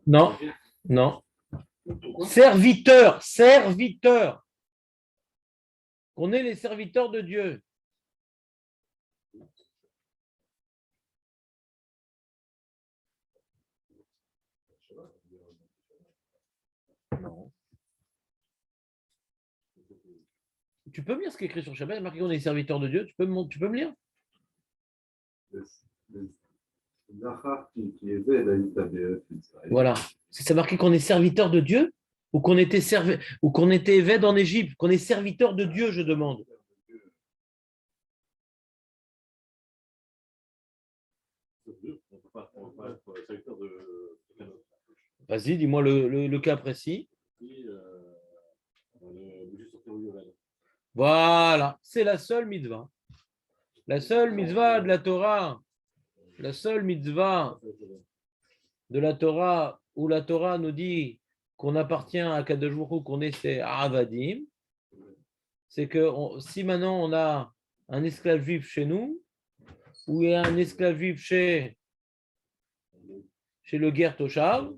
Non, non. Serviteur, serviteur. On est les serviteurs de Dieu. Non. Tu peux me lire ce qui est écrit sur Shabbat, il y a marqué qu'on est les serviteurs de Dieu. Tu peux me lire? Voilà. C'est marqué qu'on est serviteur de Dieu ou qu'on était évêque en Égypte, qu'on est serviteur de Dieu, je demande. Vas-y, dis-moi le cas précis. Voilà, c'est la seule mitzvah. La seule mitzvah de la Torah. La seule mitzvah de la Torah où la Torah nous dit qu'on appartient à Kadosh Baruch Hu, qu'on est ses Avadim, c'est que si maintenant on a un esclave juif chez nous, ou il y a un esclave juif chez le Ger Toshav,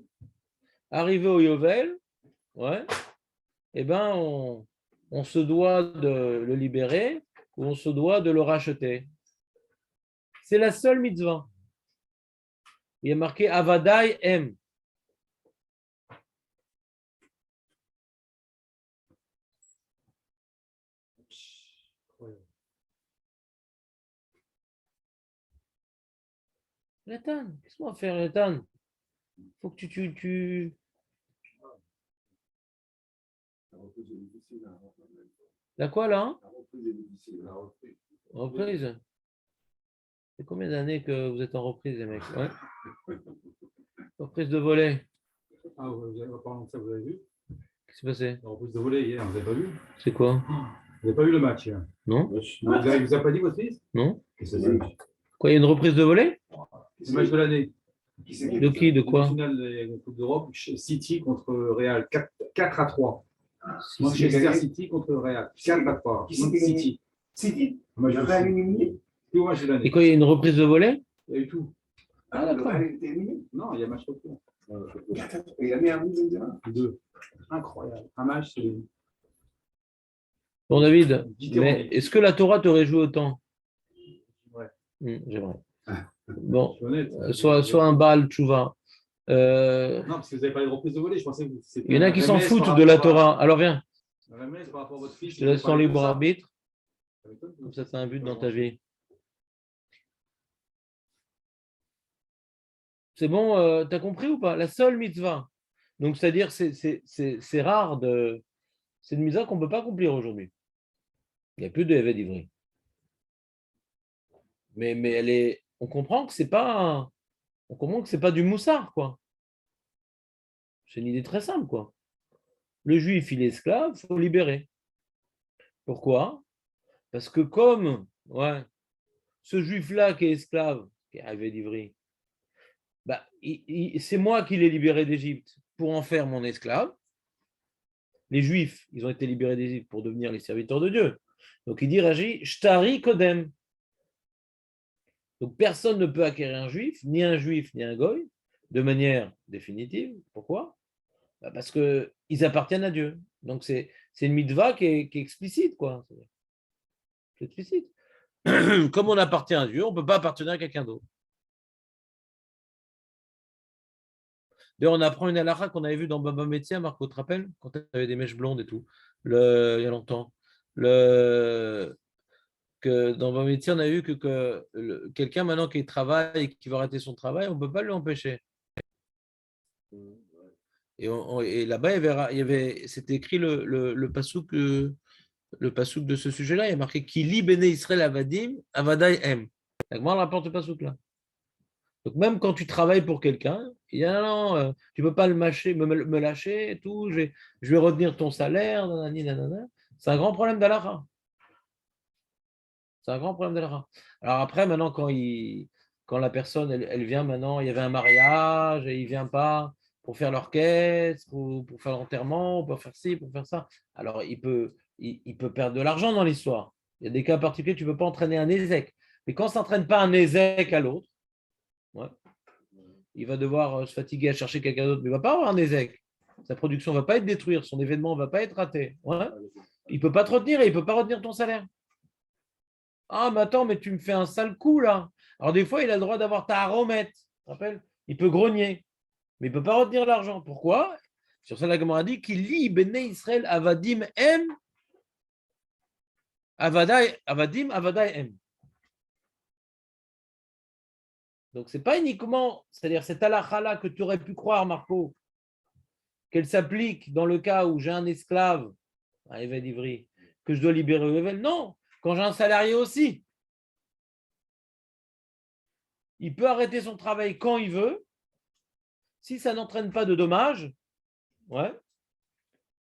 arrivé au Yovel, ouais, eh ben on se doit de le libérer ou on se doit de le racheter. C'est la seule mitzvah. Il y a marqué Avadai M. Nathan, qu'est-ce qu'on va faire, Nathan? Faut que tu... La quoi, là? Reprise. C'est combien d'années que vous êtes en reprise, les mecs? Ouais. Reprise de volley. Ah, vous avez parlé de ça, vous avez vu? Qu'est-ce qui s'est passé? La reprise de volley hier, vous n'avez pas vu? C'est quoi? Vous n'avez pas vu le match hier? Non? Vous avez pas dit votre fils? Non? Qu'est-ce que c'est? Quoi, il y a une reprise de volley? C'est le match de l'année. De qui? De quoi? La finale de la Coupe d'Europe, City contre Real, 4-3. Manchester City contre Real, 4-3. City. City? Le Real éliminé? Tout match de l'année. Et quoi, il y a une reprise de volley? Il y a eu tout. Ah, d'accord. Le Real était éliminé? Non, il y a un match retour. Il a mis un but de 2. Incroyable. Un match, c'est. Bon, David, mais est-ce que la Torah te réjouit autant? Ouais. J'aimerais. Bon, soit un Baal Tchouva. Non, parce que vous avez parlé de reprise de volley, je pensais que c'était. Il y en a qui s'en foutent de la Torah. Alors viens. Par rapport à votre fils, je te laisse ton libre arbitre. Comme ça, tu as un but dans ta vie. C'est bon, tu as compris ou pas? La seule mitzvah. Donc, c'est-à-dire, c'est rare c'est une mitzvah qu'on ne peut pas accomplir aujourd'hui. Il n'y a plus de Éved Ivri. Mais on comprend que c'est pas du moussard, quoi. C'est une idée très simple, quoi. Le juif, il est esclave, il faut le libérer. Pourquoi? Parce que comme ce juif-là qui est esclave, qui est arrivé d'Ivry, c'est moi qui l'ai libéré d'Égypte pour en faire mon esclave. Les Juifs, ils ont été libérés d'Égypte pour devenir les serviteurs de Dieu. Donc il dit Rashi, Shtari Kodem. Donc personne ne peut acquérir un Juif, ni un Goy, de manière définitive. Pourquoi? Parce qu'ils appartiennent à Dieu. Donc c'est une mitzvah qui est explicite, quoi. C'est explicite. Comme on appartient à Dieu, on ne peut pas appartenir à quelqu'un d'autre. D'ailleurs, on apprend une halakha qu'on avait vue dans Baba Metzia, Marco, tu te rappelles? Quand tu avais des mèches blondes et tout, il y a longtemps. Que dans Baba Metzia, on a vu que quelqu'un maintenant qui travaille et qui va arrêter son travail, on ne peut pas l'empêcher. Et là-bas, c'était écrit le pasouk de ce sujet-là, il y a marqué Kili Bene Israël Avadim, Avadai M. La Gemara rapporte le pasouk là. Donc même quand tu travailles pour quelqu'un, il y a non, tu ne peux pas me lâcher et tout, je vais retenir ton salaire, nanani, nanana. C'est un grand problème d'Alara. C'est un grand problème d'Alara. Alors après, maintenant, quand la personne, elle vient maintenant, il y avait un mariage, et il ne vient pas pour faire l'orchestre, ou pour faire l'enterrement, ou pour faire ci, pour faire ça. Alors il peut perdre de l'argent dans l'histoire. Il y a des cas particuliers, tu ne peux pas entraîner un ézec. Mais quand ça n'entraîne pas un ézec à l'autre, ouais. va devoir se fatiguer à chercher quelqu'un d'autre, mais il ne va pas avoir un ézec. Sa production ne va pas être détruite, son événement ne va pas être raté. Ouais. Il ne peut pas te retenir et il ne peut pas retenir ton salaire. Ah, mais attends, mais tu me fais un sale coup là. Alors, des fois, il a le droit d'avoir ta aromette. Tu te rappelles? Il peut grogner, mais il ne peut pas retenir l'argent. Pourquoi? Sur ça, la Gemara dit qu'il lit Béné Israël Avadim M. Avadim Avadai M. Donc, ce n'est pas uniquement, c'est-à-dire cette halakha-là que tu aurais pu croire, Marco, qu'elle s'applique dans le cas où j'ai un esclave, un Eved Ivri, que je dois libérer au Evel. Non, quand j'ai un salarié aussi. Il peut arrêter son travail quand il veut. Si ça n'entraîne pas de dommages, ouais,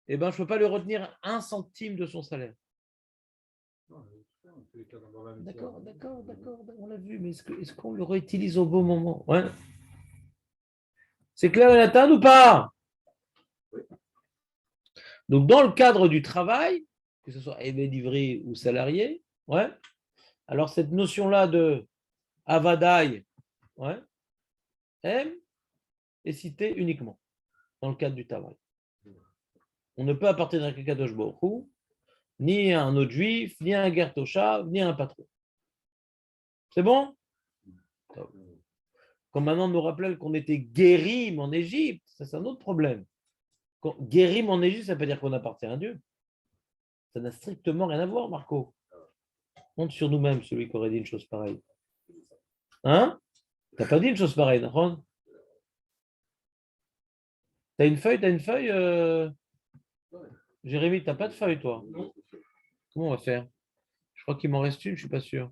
eh ben, je ne peux pas lui retenir 1 centime de son salaire. D'accord, on l'a vu, mais est-ce qu'on le réutilise au bon moment? Ouais. C'est clair et net ou pas? Donc, dans le cadre du travail, que ce soit Eved ou salarié, ouais, alors cette notion-là de Avadai, ouais, M, est citée uniquement dans le cadre du travail. On ne peut appartenir à quelqu'un de Baruch, ni à un autre juif, ni à un Gertosha, ni à un patron. C'est bon? Quand maintenant on nous rappelle qu'on était guérim en Égypte, ça c'est un autre problème. Guérim en Égypte, ça veut pas dire qu'on appartient à Dieu. Ça n'a strictement rien à voir, Marco. Compte sur nous-mêmes, celui qui aurait dit une chose pareille. Hein? T'as pas dit une chose pareille, d'accord? T'as une feuille, Jérémy, t'as pas de feuille, toi? Comment on va faire? Je crois qu'il m'en reste une, je suis pas sûr.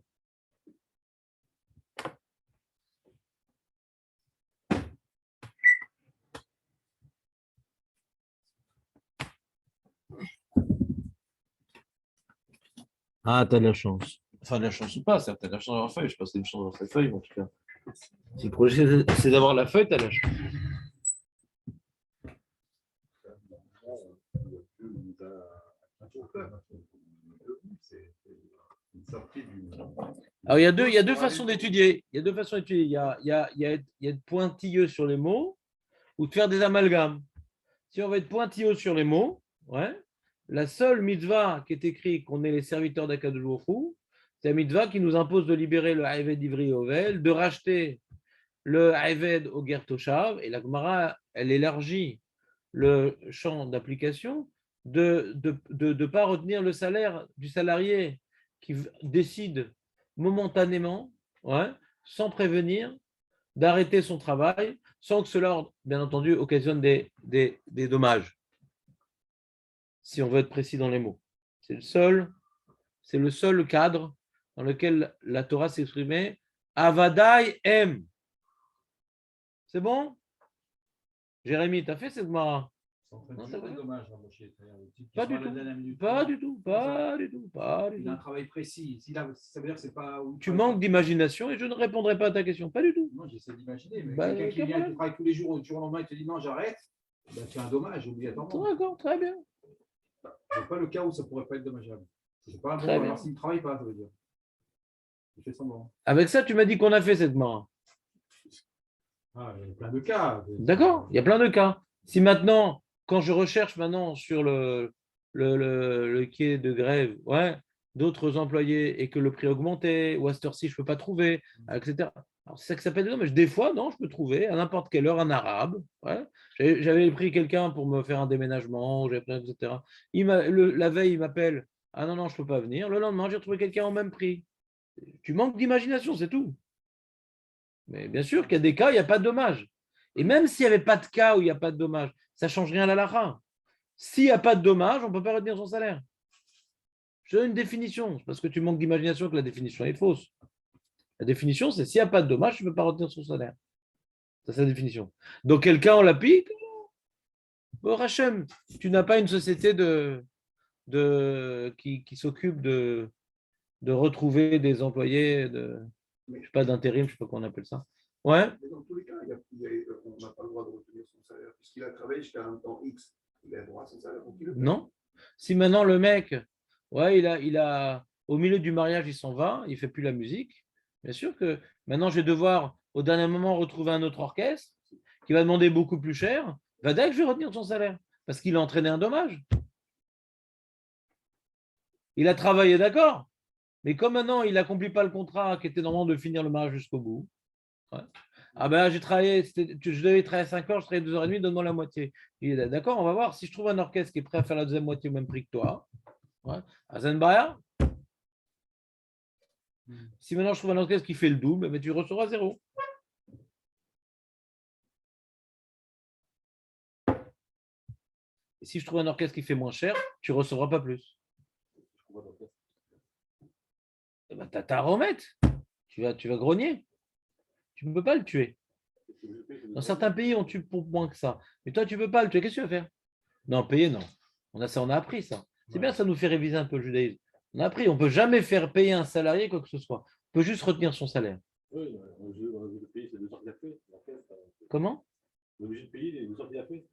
Ah, t'as de la chance. Enfin, de la chance ou pas, t'as de la chance d'avoir la feuille. Je sais pas si c'est une chance d'avoir cette feuille, en tout cas. Si le projet, c'est d'avoir la feuille, t'as de la chance. Alors, il y a deux façons d'étudier. Il y a deux façons d'étudier. Il y a être pointilleux sur les mots ou de faire des amalgames. Si on veut être pointilleux sur les mots, ouais, la seule mitzvah qui est écrite qu'on est les serviteurs d'Akadosh Baruch Hu, c'est la mitzvah qui nous impose de libérer le Haeved Ivri Ovel, de racheter le Haeved au Gertoshav, et la Gemara, elle élargit le champ d'application de ne pas retenir le salaire du salarié qui décide momentanément, ouais, sans prévenir, d'arrêter son travail, sans que cela, bien entendu, occasionne des dommages. Si on veut être précis dans les mots. C'est le seul cadre dans lequel la Torah s'exprimait Avadai M. C'est bon? Jérémy, tu as fait cette mara? Pas du tout. Pas du tout. Il a un travail précis. Ça veut dire que c'est pas. Tu manques d'imagination et je ne répondrai pas à ta question. Pas du tout. Non, j'essaie d'imaginer. Mais quelqu'un qui vient, qui travaille tous les jours, du jour au lendemain, il te dit non, j'arrête. Ben, tu as un dommage obligatoirement. D'accord, très bien. C'est pas le cas où ça pourrait pas être dommageable. C'est pas un bon. Alors s'il ne travaille pas, ça veut dire. Il fait semblant. Avec ça, tu m'as dit qu'on a fait cette mara. Ah, il y a plein de cas. D'accord, il y a plein de cas. Si maintenant, quand je recherche maintenant sur le quai de grève, ouais, d'autres employés et que le prix augmentait, ou à cette heure-ci, je ne peux pas trouver, etc. Alors, c'est ça que ça s'appelle des dommages. Des fois, non, je peux trouver à n'importe quelle heure un arabe. Ouais. J'avais pris quelqu'un pour me faire un déménagement, etc. La veille, il m'appelle. Ah non, je ne peux pas venir. Le lendemain, j'ai retrouvé quelqu'un au même prix. Tu manques d'imagination, c'est tout. Mais bien sûr qu'il y a des cas où il n'y a pas de dommage. Et même s'il n'y avait pas de cas où il n'y a pas de dommage, ça ne change rien à la lara. S'il n'y a pas de dommage, on ne peut pas retenir son salaire. Je donne une définition. C'est parce que tu manques d'imagination que la définition est fausse. La définition, c'est s'il n'y a pas de dommage, tu ne peux pas retenir son salaire. C'est la définition. Dans quel cas on l'applique? Bon, Hachem, tu n'as pas une société qui s'occupe de retrouver des employés je ne sais pas, d'intérim, je ne sais pas comment on appelle ça. Ouais. Mais dans tous les cas, on n'a pas le droit de retenir son salaire, puisqu'il a travaillé jusqu'à un temps X. Il a le droit à son salaire. Non. Si maintenant le mec, ouais, il a au milieu du mariage, il s'en va, il ne fait plus la musique, bien sûr que maintenant je vais devoir au dernier moment retrouver un autre orchestre. qui va demander beaucoup plus cher, va dire que je vais retenir son salaire parce qu'il a entraîné un dommage. Il a travaillé, d'accord, mais comme maintenant il n'accomplit pas le contrat qui était normalement de finir le mariage jusqu'au bout, ouais. Ah ben j'ai travaillé, je devais travailler 5 heures, je travaillais 2h30, donne-moi la moitié. Il dit, d'accord, on va voir si je trouve un orchestre qui est prêt à faire la deuxième moitié au même prix que toi. Ouais. À Zenbaya, si maintenant je trouve un orchestre qui fait le double, ben tu recevras zéro. Et si je trouve un orchestre qui fait moins cher, tu ne recevras pas plus. Eh ben, t'as à remettre. Tu vas grogner. Tu ne peux pas le tuer. Dans certains pays, on tue pour moins que ça. Mais toi, tu ne peux pas le tuer. Qu'est-ce que tu vas faire? Non, payer, non. On a appris ça. C'est bien, ça nous fait réviser un peu le judaïsme. On a appris, on ne peut jamais faire payer un salarié quoi que ce soit. On peut juste retenir son salaire. Oui, on est obligé de payer, c'est 2 sorties à fait. Comment? On est obligé de payer les 2 sorties à fait.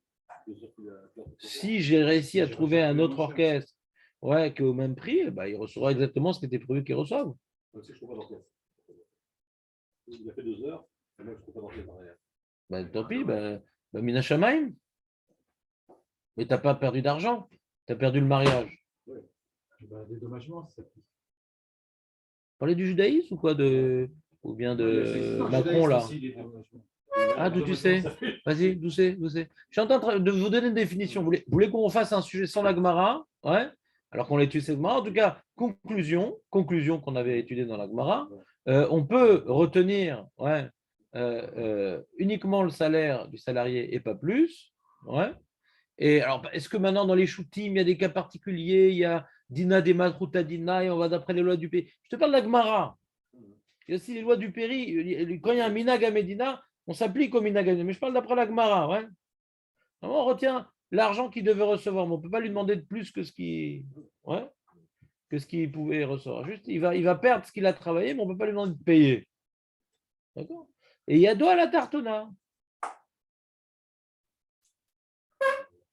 Si j'ai réussi à trouver un autre orchestre ouais, qui est au même prix, eh ben, il recevra exactement ce qui était prévu qu'il reçoive. Si je trouve pas d'orchestre. Il a fait 2 heures, et moi je trouve pas d'orchestre derrière. Ben, tant pis, Mina Shamaim. Mais tu n'as pas perdu d'argent. Tu as perdu le mariage. Ouais. Dédommagement, c'est ça. Parler du judaïsme ou quoi ou bien de Macron là? Ah, d'où tu sais? Vas-y, d'où c'est? Je suis en train de vous donner une définition. Vous voulez qu'on fasse un sujet sans la Gemara? Ouais. Alors qu'on l'étudie cette Gemara. En tout cas, conclusion qu'on avait étudiée dans la Gemara. On peut retenir ouais, uniquement le salaire du salarié et pas plus. Ouais. Et alors, est-ce que maintenant dans les shootim, il y a des cas particuliers? Il y a Dina des Matruta Dina et on va d'après les lois du pays. Je te parle de la Gemara. Il y a aussi les lois du Péri. Quand il y a un Minag à Medina, on s'applique au Minag à Medina. Mais je parle d'après la Gemara. Ouais. On retient l'argent qu'il devait recevoir, mais on ne peut pas lui demander de plus que ce qu'il pouvait recevoir. Juste, il va perdre ce qu'il a travaillé, mais on ne peut pas lui demander de payer. D'accord? Et il y a doigt à la tartona.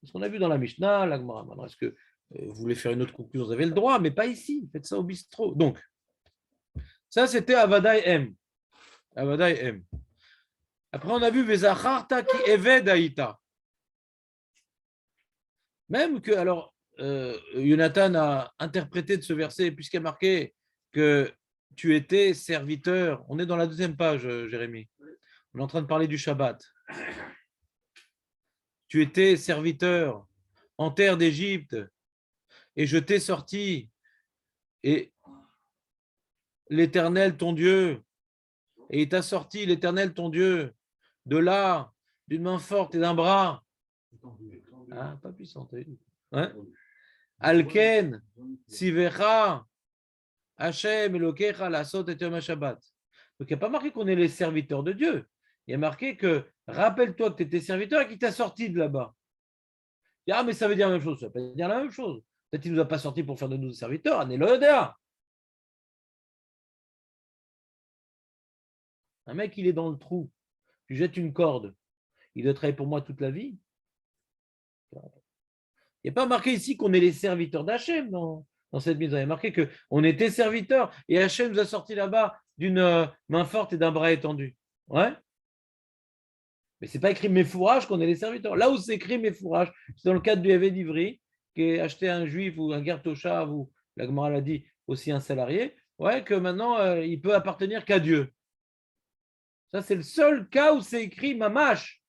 Ce qu'on a vu dans la Mishnah, la Gemara. Maintenant, est-ce que vous voulez faire une autre conclusion? Vous avez le droit, mais pas ici. Faites ça au bistrot. Donc, ça, c'était Avadai M. Avadai M. Après, on a vu Vezacharta qui Eved Aïta. Même que, alors, Jonathan a interprété de ce verset, puisqu'il a marqué que tu étais serviteur. On est dans la deuxième page, Jérémy. On est en train de parler du Shabbat. Tu étais serviteur en terre d'Égypte et je t'ai sorti. Et l'Éternel, ton Dieu, et il t'a sorti, l'Éternel, ton Dieu, de là, d'une main forte et d'un bras. Ah, pas puissant. Hein? Alken, Sivecha, Hachem, Elokecha, la Sot et Yom Shabbat. Donc il n'y a pas marqué qu'on est les serviteurs de Dieu. Il y a marqué que rappelle-toi que tu étais serviteur et qu'il t'a sorti de là-bas. Ah, mais ça veut dire la même chose. Ça veut pas dire la même chose. Peut-être qu'il ne nous a pas sortis pour faire de nous des serviteurs. Anéloda. Un mec, il est dans le trou. Tu jettes une corde. Il doit travailler pour moi toute la vie. Il n'y a pas marqué ici qu'on est les serviteurs d'Hachem dans cette mise. Il y a marqué qu'on était serviteurs et Hachem nous a sortis là-bas d'une main forte et d'un bras étendu. Ouais. Mais ce n'est pas écrit mes fourrages qu'on est les serviteurs. Là où c'est écrit mes fourrages, c'est dans le cadre du Eved d'Ivry, qui est acheté un juif ou un Gertoshav ou la Gemara l'a dit aussi un salarié, ouais, que maintenant il peut appartenir qu'à Dieu. Ça, c'est le seul cas où c'est écrit mamash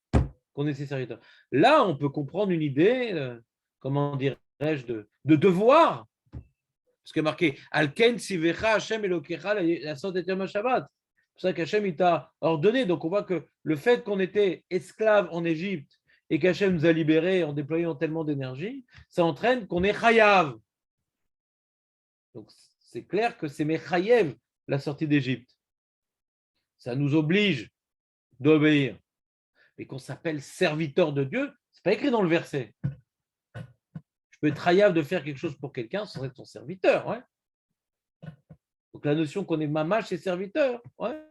qu'on est ses serviteurs. Là, on peut comprendre une idée, comment dirais-je, de devoir. Parce qu'il y a marqué Alken sivecha Hashem elokecha la sot et yom Shabbat. C'est pour ça qu'Hachem il t'a ordonné. Donc on voit que le fait qu'on était esclaves en Égypte et qu'Hachem nous a libérés en déployant tellement d'énergie, ça entraîne qu'on est chayav. Donc c'est clair que c'est mechayev la sortie d'Égypte. Ça nous oblige d'obéir. Mais qu'on s'appelle serviteur de Dieu, c'est pas écrit dans le verset. Je peux être chayav de faire quelque chose pour quelqu'un sans être son serviteur. Ouais. Donc la notion qu'on est mamash et serviteur. Ouais.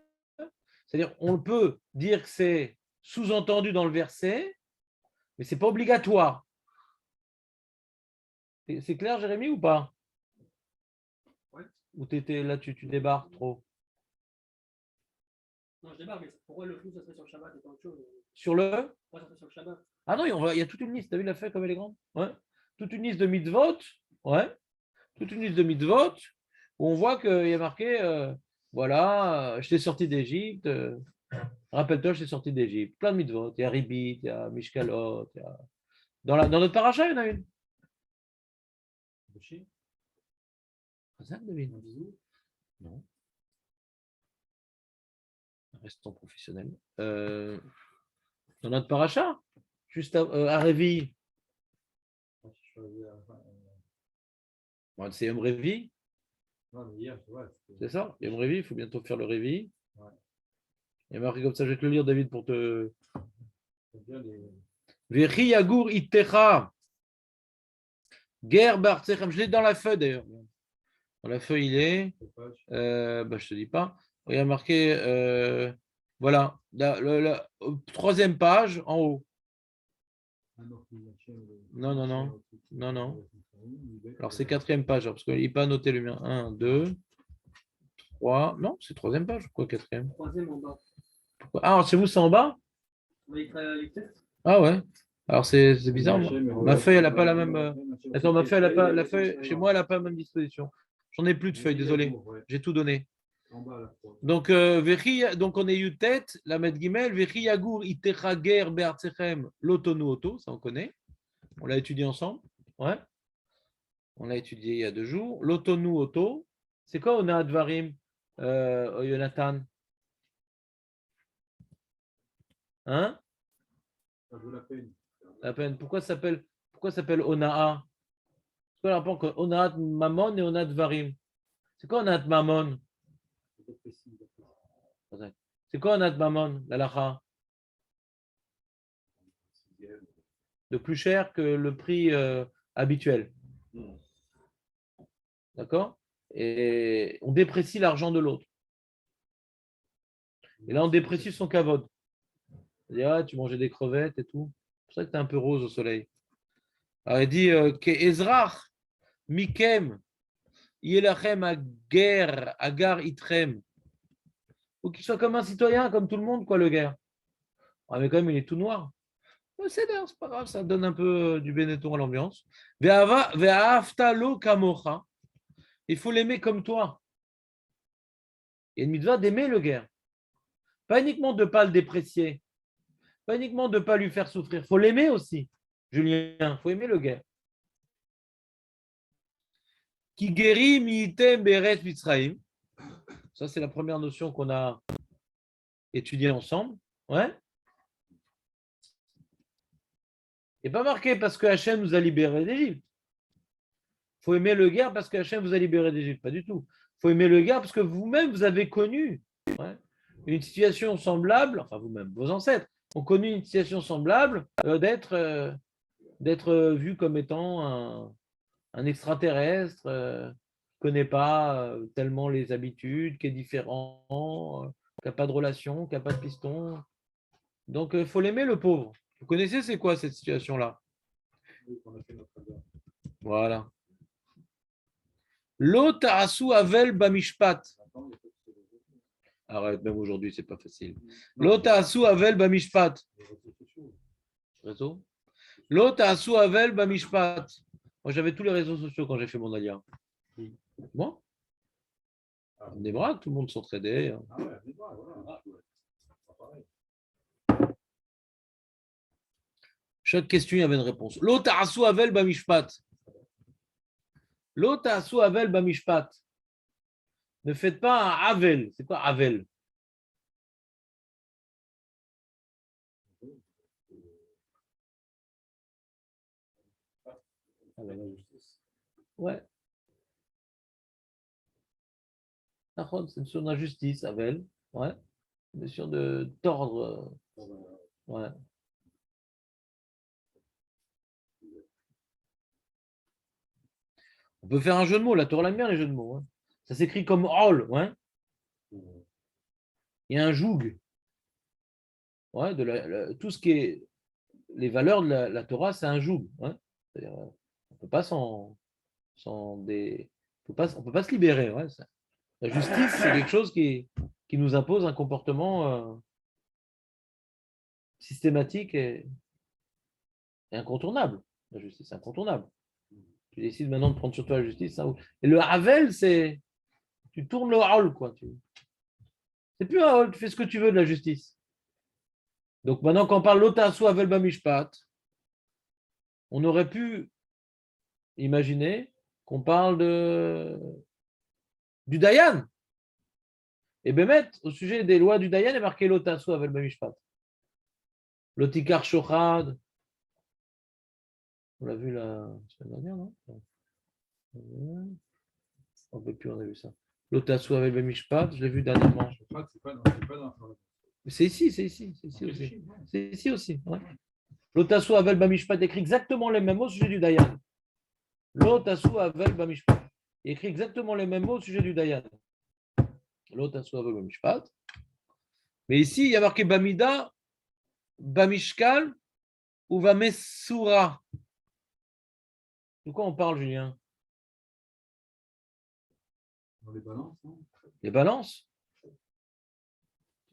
C'est-à-dire, on peut dire que c'est sous-entendu dans le verset, mais ce n'est pas obligatoire. C'est clair, Jérémy, ou pas? Ouais. Ou là, tu débarques trop? Non, je démarre, mais pourquoi le flou, ça serait sur le Shabbat et pas autre chose? Sur le. Pourquoi ça serait sur le Shabbat? Ah non, il y a toute une liste. Tu as vu la feuille comme elle est grande? Ouais. Toute une liste de mitzvot. Ouais. Toute une liste de mitzvot où on voit qu'il y a marqué voilà, je t'ai sorti d'Égypte. Rappelle-toi, je t'ai sorti d'Égypte. Plein de mitzvot. Il y a Ribit, il y a Mishkalot. Dans notre paracha, il y en a une. David. Non. Restons professionnels. Dans notre paracha, juste à Révi. C'est Yom Révi. C'est ça, Yom Révi, il faut bientôt faire le Révi. Il y a marqué comme ça, je vais te le lire, David, pour te. Vechi Yagur Ittecha. Ger Bartechem. Je l'ai dans la feuille d'ailleurs. Dans la feuille, il est. Je ne te dis pas. Il y a marqué. Voilà, la troisième page en haut. Non, non, non. Non, non. Alors, c'est quatrième page, parce qu'il n'est pas noté le mien. 1, 2, 3. Non, c'est troisième page. Pourquoi quatrième? Troisième en bas. Ah, chez vous, c'est en bas? Les tests. Ah ouais. Alors, c'est bizarre. Ma feuille, elle n'a pas la même. Attends, ma feuille, elle a pas la feuille. Chez moi, elle n'a pas la même disposition. J'en ai plus de feuilles, désolé. J'ai tout donné. Donc, donc on est Yutet, la Met Gimel, Vechi Yagur Itecha Ger Be'artechem Lotonu Oto, ça on connaît. On l'a étudié ensemble. Ouais. On l'a étudié il y a 2 jours. Lotonu Oto, c'est quoi Ona Advarim, Jonathan? Hein? Ça vaut la peine. La peine. Pourquoi ça s'appelle Onaa? C'est quoi le rapport entre Onaat Mamon et Onat Varim? C'est quoi Onat Mamon? C'est quoi Onat Mamon, l'alacha? De plus cher que le prix habituel. D'accord? Et on déprécie l'argent de l'autre. Et là, on déprécie son kavod. C'est-à-dire, ah, tu mangeais des crevettes et tout. C'est pour ça que tu es un peu rose au soleil. Alors, il dit que Ezrach, Mikem, Yelachem Agar, Agar Itrem. Il faut qu'il soit comme un citoyen, comme tout le monde, quoi, le guerre. Ah, mais quand même, il est tout noir. C'est pas grave, ça donne un peu du Benetton à l'ambiance. Ve'aftalo kamocha. Il faut l'aimer comme toi. Il y a une mitzvah d'aimer le guerre. Pas uniquement de ne pas le déprécier. Pas uniquement de ne pas lui faire souffrir. Il faut l'aimer aussi, Julien. Il faut aimer le guerre. Qui guérit miitem beret mitzraim. Ça, c'est la première notion qu'on a étudiée ensemble. Ouais. Il n'est pas marqué parce que Hachem nous a libérés d'Égypte. Il faut aimer le guerre parce que Hachem vous a libérés d'Égypte. Pas du tout. Il faut aimer le guerre parce que vous-même, vous avez connu une situation semblable, enfin vous-même, vos ancêtres ont connu une situation semblable d'être vu comme étant un extraterrestre, ne connaît pas tellement les habitudes, qui est différent, qui n'a pas de relation, qui n'a pas de piston. Donc, il faut l'aimer, le pauvre. Vous connaissez, c'est quoi cette situation-là? Voilà. L'autre asu avel bamishpat. Arrête, même aujourd'hui, c'est pas facile. L'autre asu avel bamishpat. Réseau? L'autre asu avel bamishpat. Moi, j'avais tous les réseaux sociaux quand j'ai fait mon alia. Moi? Des bras, tout le monde s'entraidait. Chaque question, il y avait une réponse. L'autre asu avel bamishpat. L'autre asu avel bamishpat. Ne faites pas un avel. C'est quoi avel? Ouais. C'est une notion d'injustice, avel. Ouais. Une notion de tordre. Ouais. On peut faire un jeu de mots. La Torah l'aime bien, les jeux de mots. Hein. Ça s'écrit comme ol. Ouais. Il y a un joug. Ouais, tout ce qui est les valeurs de la Torah, c'est un joug. Ouais. C'est-à-dire, on ne peut pas on peut pas se libérer. Ouais. La justice, c'est quelque chose qui qui nous impose un comportement systématique et incontournable. La justice, c'est incontournable. Tu décides maintenant de prendre sur toi la justice. Et le Havel, c'est. Tu tournes le Haol, quoi. C'est plus un Haol, tu fais ce que tu veux de la justice. Donc maintenant, quand on parle l'Otasu Havel Bamishpat, on aurait pu imaginer qu'on parle du Dayan. Et Bémet, au sujet des lois du Dayan, est marqué l'Otasu Havel Bamishpat. L'Otikar Shochad. On l'a vu la semaine dernière, non? On ne peut plus, on a vu ça. L'Otasu Havel Bamishpat, je l'ai vu dernièrement. Je crois que c'est pas dans C'est ici, c'est ici, c'est ici aussi. C'est ici aussi. Ouais. L'Otasu Havel Bamishpat écrit exactement les mêmes mots au sujet du Dayan. L'Otasu Havel Bamishpat. Il écrit exactement les mêmes mots au sujet du Dayan. L'Otasu Havel Bamishpat. Mais ici, il y a marqué Bamida, Bamishkal ou Bamesura. De quoi on parle, Julien? Dans les balances, non? Les balances. Tu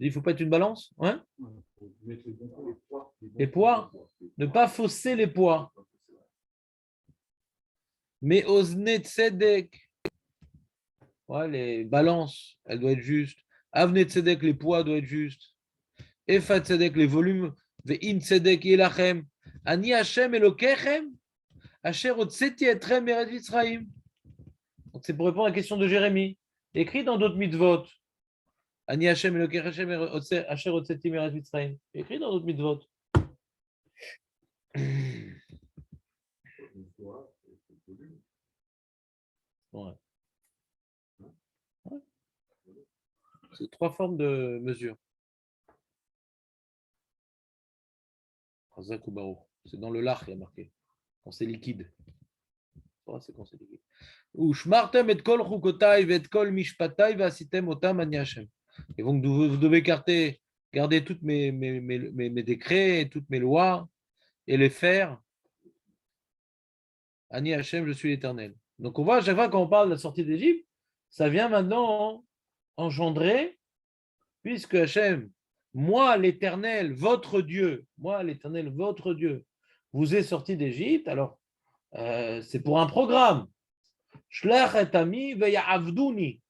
dis, il ne faut pas être une balance? Ouais. Ouais, faut mettre les bons poids. Les poids. Ne pas fausser les poids. Mais Ozne Tzedek. Ouais, les balances, elles doivent être justes. Avne Tzedek, les poids doivent être justes. Efa Tzedek, les volumes. Ve'in Tzedek Yelachem. Ani Hashem Elokechem. Asher Otseti Etrem Eretz Yisraïm. Donc c'est pour répondre à la question de Jérémie. Écrit dans d'autres mitzvot. Ani Hashem Elokechem Asher Otseti Eretz Yisraïm. Écrit dans d'autres mitzvot. Ouais. C'est 3 formes de mesure. C'est dans le lach, il y a marqué. Quand c'est liquide. C'est quand c'est liquide. Et donc, vous devez garder toutes mes décrets, toutes mes lois et les faire. Ani Hashem, je suis l'Éternel. Donc, on voit à chaque fois quand on parle de la sortie d'Égypte, ça vient maintenant engendrer, puisque Hashem, moi l'Éternel, votre Dieu, vous est sorti d'Égypte, alors c'est pour un programme. Shlach et ami ve'ya'avduni.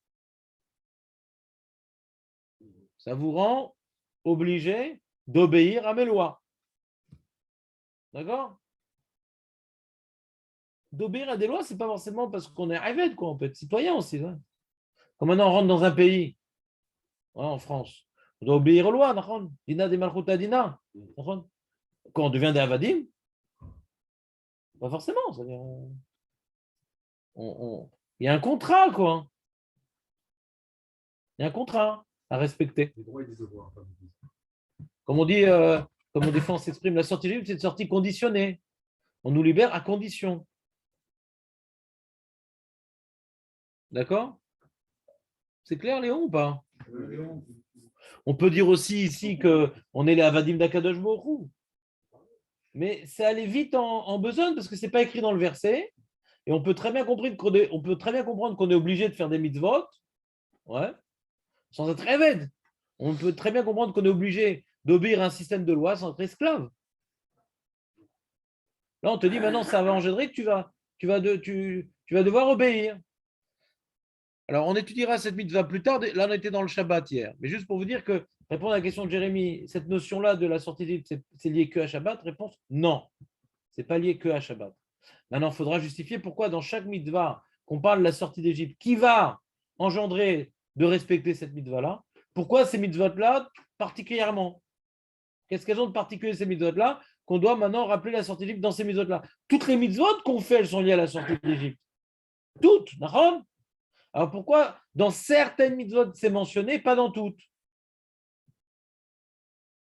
Ça vous rend obligé d'obéir à mes lois. D'accord? D'obéir à des lois, c'est pas forcément parce qu'on est aved, quoi. On peut être citoyen aussi. Ouais. Comme maintenant on rentre dans un pays, ouais, en France, on doit obéir aux lois. Dina de Malchuta Dina. Quand on devient des avadim, pas forcément. C'est-à-dire, il y a un contrat, quoi. Il y a un contrat à respecter. Les droits et les devoirs. Comme on dit, comme on défend s'exprime, la sortie d'Égypte, c'est une sortie conditionnée. On nous libère à condition. D'accord? C'est clair, Léon, ou pas? On peut dire aussi ici qu'on est les Avadim d'Akadosh Baruch Hu. Mais c'est aller vite en besogne parce que ce n'est pas écrit dans le verset. Et on peut très bien comprendre qu'on est obligé de faire des mitzvot, ouais, sans être évêque. On peut très bien comprendre qu'on est obligé d'obéir à un système de loi sans être esclave. Là, on te dit maintenant, ça va engendrer que tu vas devoir obéir. Alors, on étudiera cette mitzvah plus tard. Là, on était dans le Shabbat hier. Mais juste pour vous dire que, répondre à la question de Jérémie, cette notion-là de la sortie d'Égypte, c'est lié que à Shabbat? Réponse, non. Ce n'est pas lié que à Shabbat. Maintenant, il faudra justifier pourquoi dans chaque mitzvah qu'on parle de la sortie d'Égypte, qui va engendrer de respecter cette mitzvah-là, pourquoi ces mitzvot-là particulièrement? Qu'est-ce qu'elles ont de particulier ces mitzvot-là qu'on doit maintenant rappeler la sortie d'Égypte dans ces mitzvot-là? Toutes les mitzvot qu'on fait, elles sont liées à la sortie d'Égypte. Toutes, d'accord? Alors pourquoi dans certaines mitzvot c'est mentionné, pas dans toutes?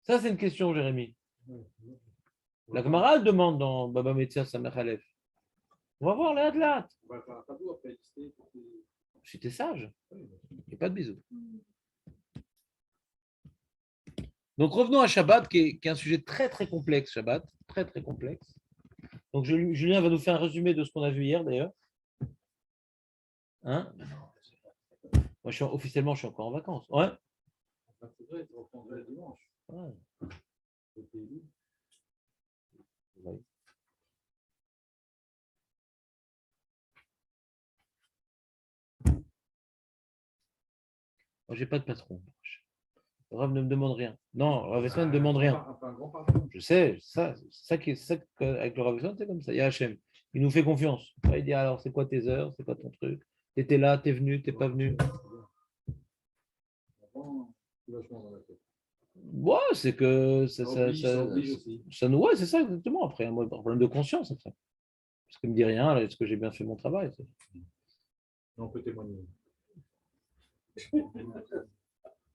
Ça, c'est une question, Jérémie. La Gemara demande dans Baba Metzia Samech Aleph. On va voir là. On va faire un tableau après lister. J'étais sage. Et pas de bisous. Donc revenons à Shabbat, qui est un sujet très très complexe, Shabbat, très très complexe. Donc Julien va nous faire un résumé de ce qu'on a vu hier d'ailleurs. Hein? Moi officiellement je suis encore en vacances. Ouais. vrai, tu reprendrais le dimanche. Ouais. Le pays. Ouais. Moi, j'ai pas de patron. Le Rav ne me demande rien. Non, le Rav Esman ne demande rien. Enfin, un grand patron. Je sais, c'est ça avec le Rav Esman, c'est comme ça. Il y a Hachem. Il nous fait confiance. Il dit alors, c'est quoi tes heures, c'est quoi ton truc? T'étais là, t'es venu, t'es pas venu. Avant, tout vachement dans la tête. Ouais, c'est que Ça oblige aussi. ça nous, ouais, c'est ça exactement. Après, moi, un problème de conscience après. Parce qu'il me dit rien, est-ce que j'ai bien fait mon travail? On peut témoigner.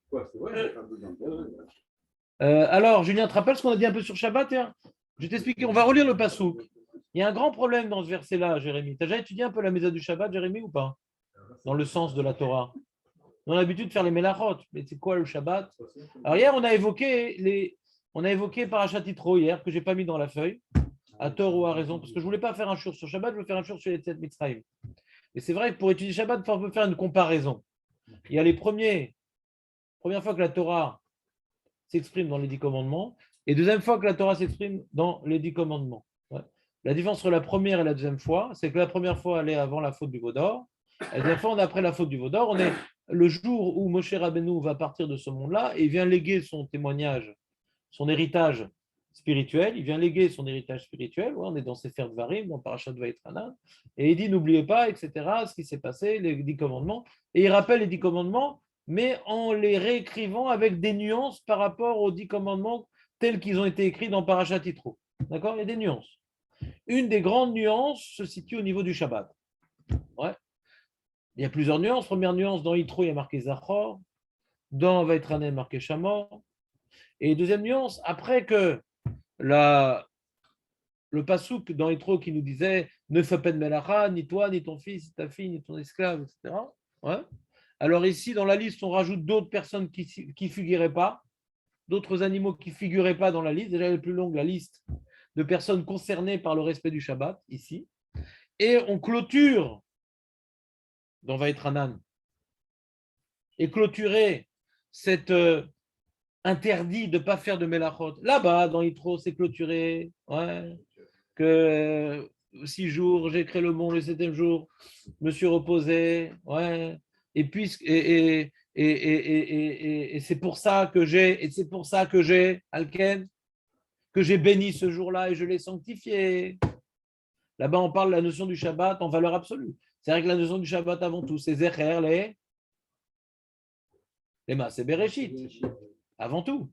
Quoi, c'est vrai? Alors, Julien, te rappelles ce qu'on a dit un peu sur Shabbat hein. Je vais t'expliquer, on va relire le Passouk. Il y a un grand problème dans ce verset-là, Jérémy. Tu as déjà étudié un peu la Mesa du Shabbat, Jérémy, ou pas? Dans le sens de la Torah. On a l'habitude de faire les Melachot, mais c'est quoi le Shabbat? Alors hier, on a évoqué Parashat Yitro hier, que je n'ai pas mis dans la feuille, à tort ou à raison, parce que je ne voulais pas faire un shur sur Shabbat, je veux faire un shur sur les Tzet Mitzrayim. Et c'est vrai que pour étudier Shabbat, on peut faire une comparaison. Il y a les premières fois que la Torah s'exprime dans les 10 commandements, et deuxième fois que la Torah s'exprime dans les 10 commandements. Ouais. La différence entre la première et la deuxième fois, c'est que la première fois, elle est avant la faute du Vaudor, la deuxième fois, on est après la faute du Vaudor. On est le jour où Moshe Rabbeinu va partir de ce monde-là et il vient léguer son témoignage, son héritage spirituel. Il vient léguer son héritage spirituel. Ouais, on est dans Sefer Dvarim, dans Parashat Vaïtranan. Et il dit, n'oubliez pas, etc., ce qui s'est passé, les 10 commandements. Et il rappelle les 10 commandements, mais en les réécrivant avec des nuances par rapport aux 10 commandements tels qu'ils ont été écrits dans Parashat Yitro. D'accord? Il y a des nuances. Une des grandes nuances se situe au niveau du Shabbat. Ouais. Il y a plusieurs nuances. Première nuance, dans Yitro, il y a marqué Zachor. Dans Vaïtranan, il y a marqué Shamor. Et deuxième nuance, après que le pasouk dans Yitro qui nous disait ne fais pas de melacha, ni toi, ni ton fils, ni ta fille, ni ton esclave, etc. Ouais. Alors ici, dans la liste, on rajoute d'autres personnes qui ne figuraient pas, d'autres animaux qui ne figuraient pas dans la liste. Déjà, elle est plus longue, la liste de personnes concernées par le respect du Shabbat, ici. Et on clôture dans Vaïtranan et clôturer cet interdit de ne pas faire de Melachot. Là-bas, dans Yitro, c'est clôturé. Ouais. Que 6 jours, j'ai créé le monde, le 7e jour, je me suis reposé. Ouais. Et puis, et c'est pour ça que j'ai, Alken, que j'ai béni ce jour-là et je l'ai sanctifié. Là-bas, on parle de la notion du Shabbat en valeur absolue. C'est vrai que la notion du Shabbat avant tout, c'est Zecher, les Maaseh Bereshit, avant tout.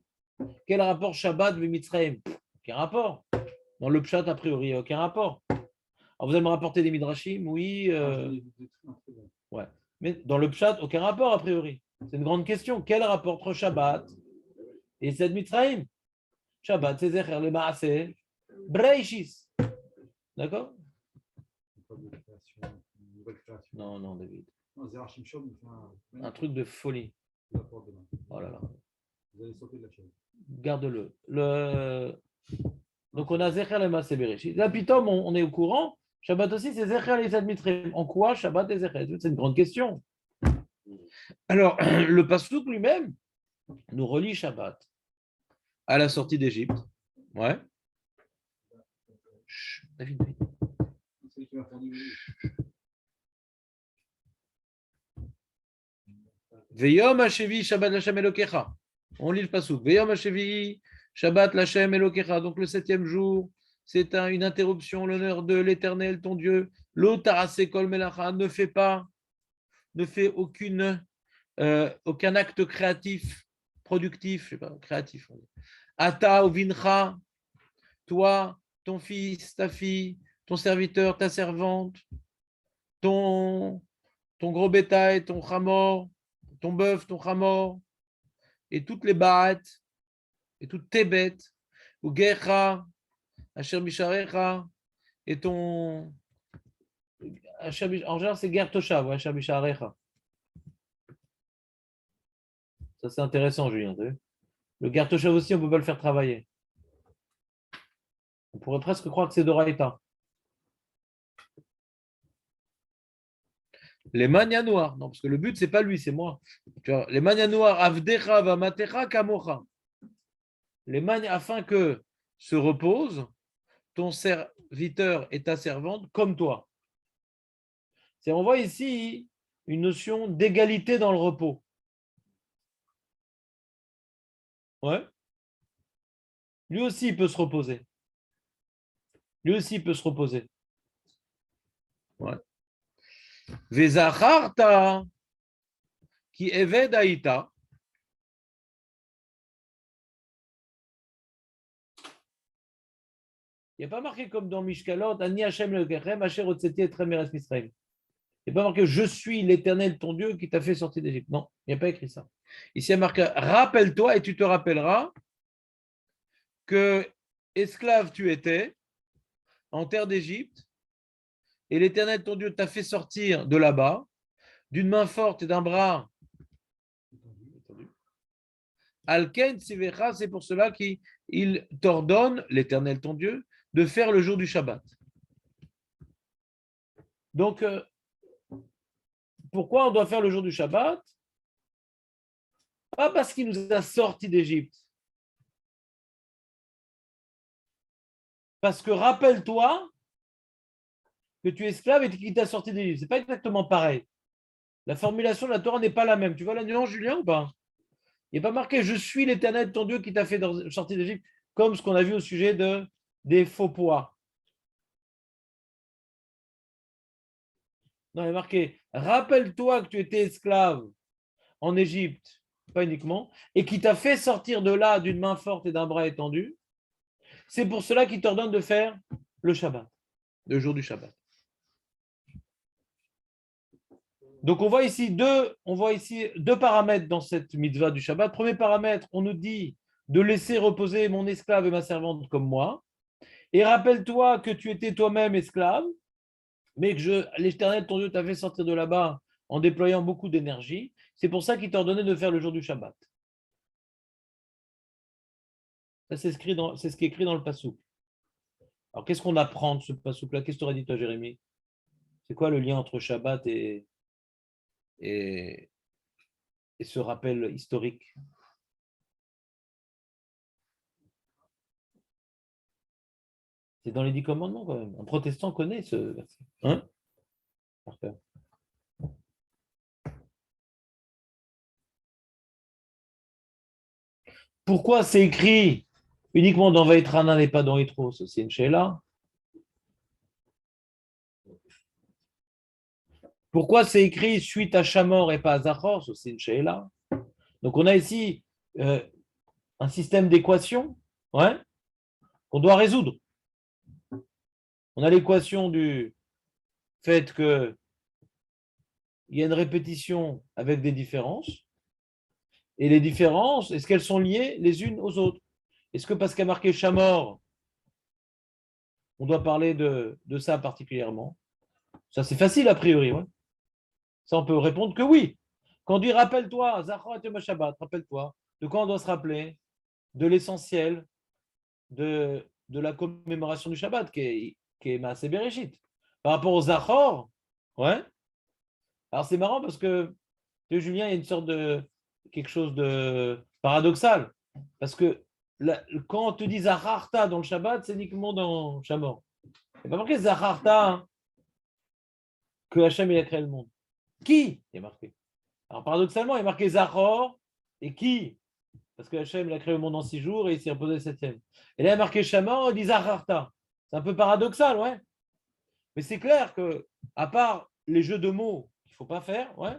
Quel rapport Shabbat et Mitzrayim? Aucun rapport. Dans le Pshat, a priori, aucun rapport. Alors, vous allez me rapporter des Midrashim, oui. Ouais. Mais dans le Pshat, aucun rapport, a priori. C'est une grande question. Quel rapport entre Shabbat et cette Mitzrayim? Shabbat, c'est Zecher, les Maaseh Bereshit. D'accord? Non, non, David. Un truc de folie. Oh là là. Vous allez sauter de la chaîne. Garde-le. Donc, on a Zecher les Maaseh Bereshit. Là, Pitom, on est au courant. Shabbat aussi, c'est Zecher les Mitzrayim. En quoi Shabbat et Zecher? C'est une grande question. Alors, le Passouk lui-même nous relie Shabbat à la sortie d'Égypte. Ouais. Chut, David. C'est qui m'a fait du Veyom Hashevi Shabbat Lashem Elokecha. On lit le Passouk. Veyom Hashevi Shabbat Lashem Elokecha. Donc le 7e jour, c'est une interruption, l'honneur de l'Éternel, ton Dieu. Lo tarase kol melacha, ne fait aucun acte créatif, productif, je sais pas, créatif. Ata ou vincha, toi, ton fils, ta fille, ton serviteur, ta servante, ton gros bétail, ton chamor, ton bœuf, ton chamor, et toutes les bêtes, et toutes tes bêtes, ou guerra, asher bisharecha, et ton. En général, c'est guerre toshav, asher bisharecha. Ça, c'est intéressant, Julien. Le guerre toshav aussi, on ne peut pas le faire travailler. On pourrait presque croire que c'est d'Oraïta. Les manias noirs. Non, parce que le but, c'est pas lui, c'est moi. Tu vois, les manias noirs, avdecha vamatecha kamocha. Les manias, afin que se repose ton serviteur et ta servante comme toi. On voit ici une notion d'égalité dans le repos. Ouais. Lui aussi, il peut se reposer. Lui aussi, il peut se reposer. Ouais. Vezacharta qui eved aïta. Il n'y a pas marqué comme dans Mishkalot, Ani Hashem Lekechem, Asher Otseti Etrem Eretz Misraïm. Il n'y a pas marqué je suis l'Éternel ton Dieu qui t'a fait sortir d'Égypte. Non, il n'y a pas écrit ça. Ici, il y a marqué rappelle-toi et tu te rappelleras que esclave tu étais en terre d'Égypte et l'Éternel ton Dieu t'a fait sortir de là-bas d'une main forte et d'un bras. Alken Sivecha, c'est pour cela qu'il t'ordonne, l'Éternel ton Dieu, de faire le jour du Shabbat. Donc, pourquoi on doit faire le jour du Shabbat? Pas parce qu'il nous a sortis d'Égypte. Parce que rappelle-toi que tu es esclave et qu'il t'a sorti d'Égypte. Ce n'est pas exactement pareil. La formulation de la Torah n'est pas la même. Tu vois la nuance, Julien, ou pas? Il n'est pas marqué « Je suis l'Éternel ton Dieu qui t'a fait sortir d'Égypte », comme ce qu'on a vu au sujet des faux poids. Non, il est marqué « Rappelle-toi que tu étais esclave en Égypte, pas uniquement, et qui t'a fait sortir de là d'une main forte et d'un bras étendu. C'est pour cela qu'il t'ordonne de faire le Shabbat, le jour du Shabbat. » Donc on voit ici deux paramètres dans cette mitzvah du Shabbat. Premier paramètre, on nous dit de laisser reposer mon esclave et ma servante comme moi. Et rappelle-toi que tu étais toi-même esclave, mais que l'Éternel, ton Dieu, t'a fait sortir de là-bas en déployant beaucoup d'énergie. C'est pour ça qu'il t'a ordonné de faire le jour du Shabbat. Ça, c'est ce qui est écrit dans le passouk. Alors, qu'est-ce qu'on apprend de ce passouk-là? Qu'est-ce que tu aurais dit, toi, Jérémie? C'est quoi le lien entre Shabbat et ce rappel historique? C'est dans les 10 commandements, quand même. Un protestant connaît ce verset. Hein? Pourquoi c'est écrit uniquement dans Vaïtrana et pas dans Yitro? C'est une sheila. Pourquoi c'est écrit suite à Shamor et pas à Zachor? C'est une sheila. Donc on a ici un système d'équations, ouais, qu'on doit résoudre. On a l'équation du fait qu'il y a une répétition avec des différences. Et les différences, est-ce qu'elles sont liées les unes aux autres? Est-ce que parce qu'il y a marqué Shamor, on doit parler de ça particulièrement? Ça, c'est facile a priori. Ouais. Ça, on peut répondre que oui. Quand on dit rappelle-toi, Zachor et Yom Shabbat, rappelle-toi, de quoi on doit se rappeler? De l'essentiel de la commémoration du Shabbat, qui est Maaseh Bereshit. Par rapport au Zachor, ouais. Alors c'est marrant parce que, Julien, il y a une sorte de quelque chose de paradoxal. Parce que quand on te dit Zacharta dans le Shabbat, c'est uniquement dans Shamor. Il n'y a pas marqué Zacharta, hein, que Hachem il a créé le monde. Qui est marqué? Alors paradoxalement, il est marqué Zachor et qui? Parce que Hachem il a créé le monde en 6 jours et il s'est reposé le 7e. Et là, il est marqué Shamor, il dit Zacharta. C'est un peu paradoxal, ouais. Mais c'est clair que, à part les jeux de mots qu'il ne faut pas faire, ouais,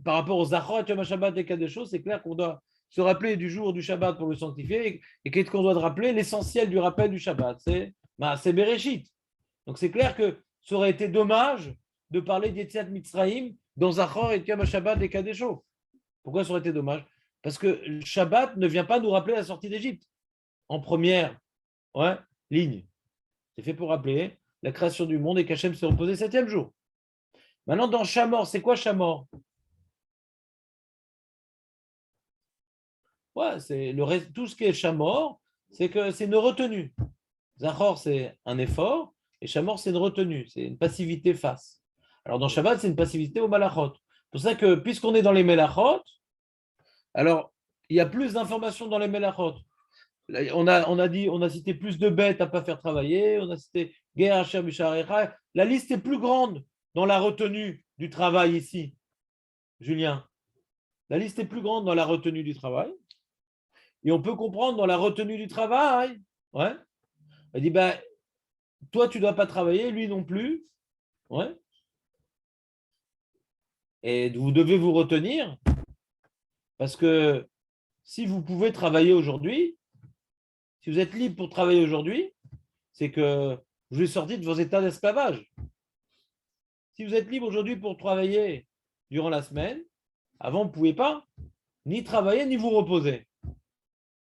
par rapport aux Zachor, Yom Shabbat et des choses, c'est clair qu'on doit se rappeler du jour du Shabbat pour le sanctifier. Et qu'est-ce qu'on doit rappeler? L'essentiel du rappel du Shabbat, c'est Bereshit. Donc c'est clair que ça aurait été dommage de parler d'Yetziat Mitzrayim dans Zachor et Yom Shabbat et Kadesho. Pourquoi ça aurait été dommage? Parce que le Shabbat ne vient pas nous rappeler la sortie d'Égypte en première ligne. C'est fait pour rappeler la création du monde et qu'Hachem s'est reposé 7e jour. Maintenant, dans Shamor, c'est quoi Shamor? Ouais, c'est tout ce qui est Shamor, c'est que c'est une retenue. Zachor, c'est un effort, et Shamor, c'est une retenue, c'est une passivité face. Alors, dans Shabbat, c'est une passivité au malachot. C'est pour ça que, puisqu'on est dans les melachot, alors, il y a plus d'informations dans les melachot. Là, on a cité plus de bêtes à ne pas faire travailler, on a cité Ger Asher Bisharecha. La liste est plus grande dans la retenue du travail ici, Julien. La liste est plus grande dans la retenue du travail. Et on peut comprendre dans la retenue du travail, ouais. Elle dit, ben, toi, tu ne dois pas travailler, lui non plus. Ouais. Et vous devez vous retenir parce que si vous pouvez travailler aujourd'hui, si vous êtes libre pour travailler aujourd'hui, c'est que vous êtes sorti de vos états d'esclavage. Si vous êtes libre aujourd'hui pour travailler durant la semaine, avant, vous ne pouviez pas ni travailler ni vous reposer.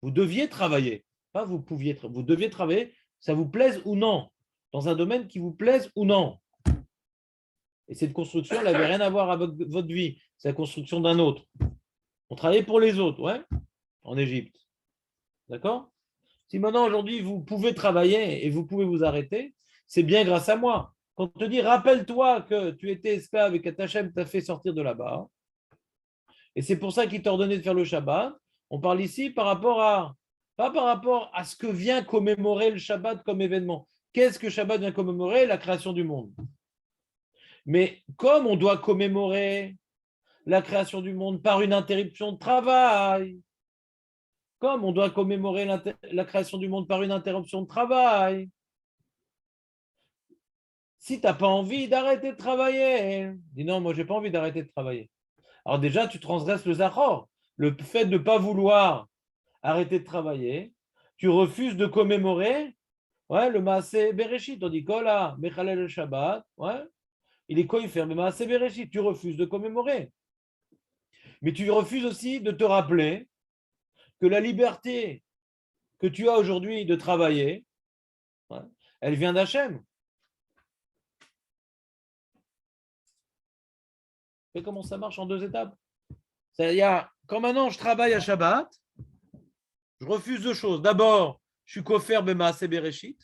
Vous deviez travailler. Pas vous pouviez, vous deviez travailler, ça vous plaise ou non, dans un domaine qui vous plaise ou non. Et cette construction, elle n'avait rien à voir avec votre vie. C'est la construction d'un autre. On travaillait pour les autres, ouais, en Égypte. D'accord? Si maintenant, aujourd'hui, vous pouvez travailler et vous pouvez vous arrêter, c'est bien grâce à moi. Quand on te dit, rappelle-toi que tu étais esclave et qu'Hachem t'a fait sortir de là-bas, et c'est pour ça qu'il t'a ordonné de faire le Shabbat, on parle ici pas par rapport à ce que vient commémorer le Shabbat comme événement. Qu'est-ce que Shabbat vient commémorer? La création du monde. Mais comme on doit commémorer la création du monde par une interruption de travail, comme on doit commémorer la création du monde par une interruption de travail, si tu n'as pas envie d'arrêter de travailler, dis non, moi, je n'ai pas envie d'arrêter de travailler. Alors déjà, tu transgresses le Zachor. Le fait de ne pas vouloir arrêter de travailler, tu refuses de commémorer le Maaseh Bereshit. On dit Kola, Mechalel le Shabbat, il est quoi il fait le Maaseh Bereshit. Tu refuses de commémorer. Mais tu refuses aussi de te rappeler que la liberté que tu as aujourd'hui de travailler, elle vient d'Hachem. Et comment ça marche en 2 étapes? C'est-à-dire, quand maintenant je travaille à Shabbat, je refuse 2 choses. D'abord, je suis kofer b'maaseh bereshit,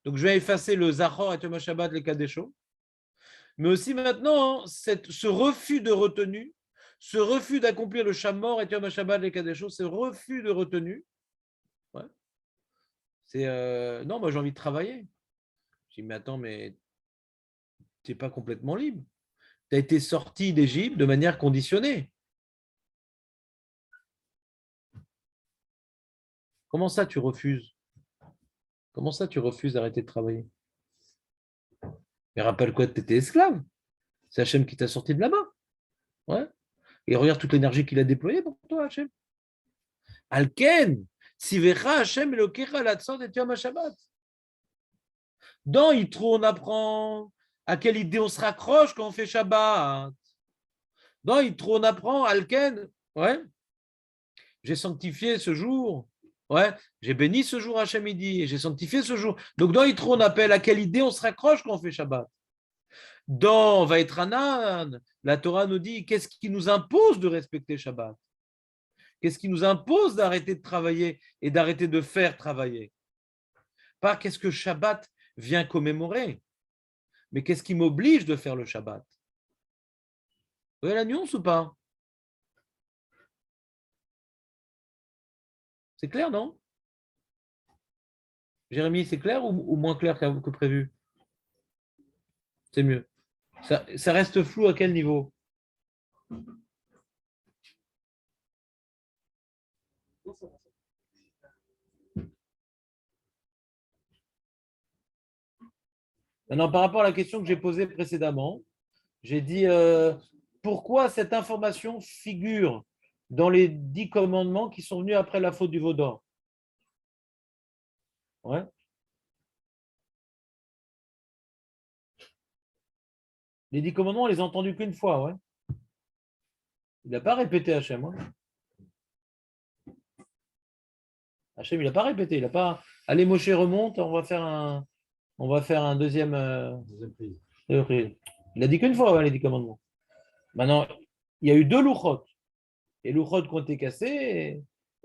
donc je vais effacer le Zachor et Yom Shabbat, les Kadeshot. Mais aussi maintenant, ce refus de retenue, ce refus d'accomplir le Shamor et Yom Shabbat, les Kadeshot, ce refus de retenue, c'est non, moi j'ai envie de travailler. Je dis, mais attends, mais tu n'es pas complètement libre. Tu as été sorti d'Égypte de manière conditionnée. Comment ça, tu refuses? Comment ça, tu refuses d'arrêter de travailler? Mais rappelle-toi que tu étais esclave. C'est Hachem qui t'a sorti de là-bas. Ouais. Et regarde toute l'énergie qu'il a déployée pour toi, Hachem. Alken, Sivecha Hachem Elokecha Latzot et Yom HaShabbat. Dans Yitro, on apprend à quelle idée on se raccroche quand on fait Shabbat. Dans Yitro, on apprend Alken, j'ai sanctifié ce jour. J'ai béni ce jour Hachem midi et j'ai sanctifié ce jour. Donc dans Yitro, on appelle à quelle idée on se raccroche quand on fait Shabbat. Dans Vaetranan, la Torah nous dit qu'est-ce qui nous impose de respecter Shabbat? Qu'est-ce qui nous impose d'arrêter de travailler et d'arrêter de faire travailler? Pas qu'est-ce que Shabbat vient commémorer, mais qu'est-ce qui m'oblige de faire le Shabbat? Vous voyez la nuance ou pas? C'est clair, non? Jérémy, c'est clair ou moins clair que prévu? C'est mieux. Ça reste flou à quel niveau? Maintenant, par rapport à la question que j'ai posée précédemment, j'ai dit pourquoi cette information figure dans les 10 commandements qui sont venus après la faute du veau d'or. Les 10 commandements, on les a entendus qu'une fois. Il n'a pas répété Hachem. Hachem, il n'a pas répété. Il n'a pas. Allez, Moshe remonte, on va faire un deuxième prise. Il a dit qu'une fois, les 10 commandements. Maintenant, il y a eu 2 louchot. Et louchot qui ont été cassés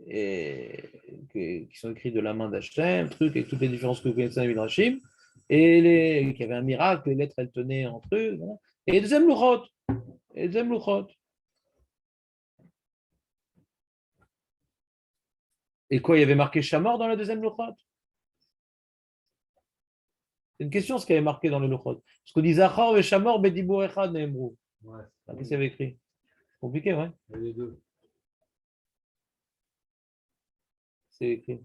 et qui sont écrits de la main d'Hachem, truc, avec toutes les différences que vous connaissez dans les Midrashim, et qu'il y avait un miracle, les lettres elles tenaient entre eux. Voilà. Et les deuxièmes louchot. Et les deuxièmes louchot. Et quoi, il y avait marqué Shamor dans la deuxième louchot? C'est une question ce qui avait marqué dans les louchot. Parce qu'on dit Zachor et Shamor bedibur echad neemru. Ouais, Qu'est-ce qu'il y avait écrit? Compliqué, ouais. il y a les deux. C'est écrit.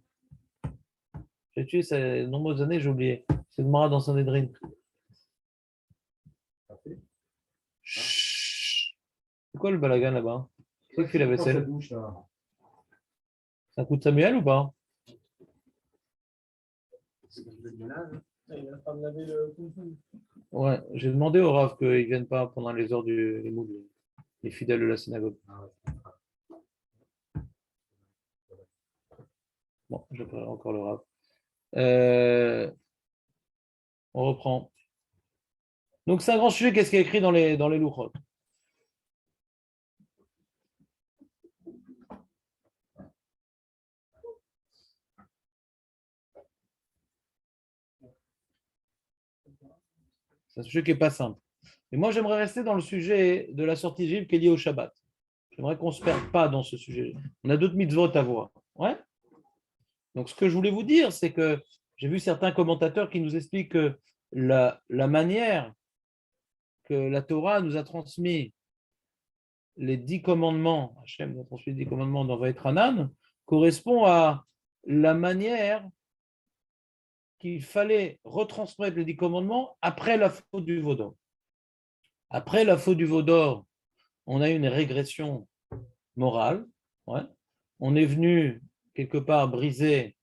J'ai tué ça de nombreuses années, j'ai oublié. C'est le Mara dans Sanhedrin. Chut. C'est quoi le balagan là-bas? C'est qui fait la vaisselle? Bouche, là. C'est un coup de Samuel ou pas? Il a pas de laver le confond. Ouais, j'ai demandé au Rav qu'ils ne viennent pas pendant les heures du Limoud, les fidèles de la synagogue. Bon, je ferai encore le Rav. On reprend. Donc c'est un grand sujet, qu'est-ce qu'il y a écrit dans les louchot? C'est un sujet qui n'est pas simple. Et moi, j'aimerais rester dans le sujet de la sortie d'Égypte qui est lié au Shabbat. J'aimerais qu'on ne se perde pas dans ce sujet. On a d'autres mitzvot à voir. Ouais. Donc, ce que je voulais vous dire, c'est que j'ai vu certains commentateurs qui nous expliquent que la manière que la Torah nous a transmis les 10 commandements, Hachem nous a transmis les 10 commandements dans Vaïtranan, correspond à la manière qu'il fallait retransmettre les 10 commandements après la faute du veau d'or. Après la faute du veau d'or, on a eu une régression morale. Ouais. On est venu quelque part briser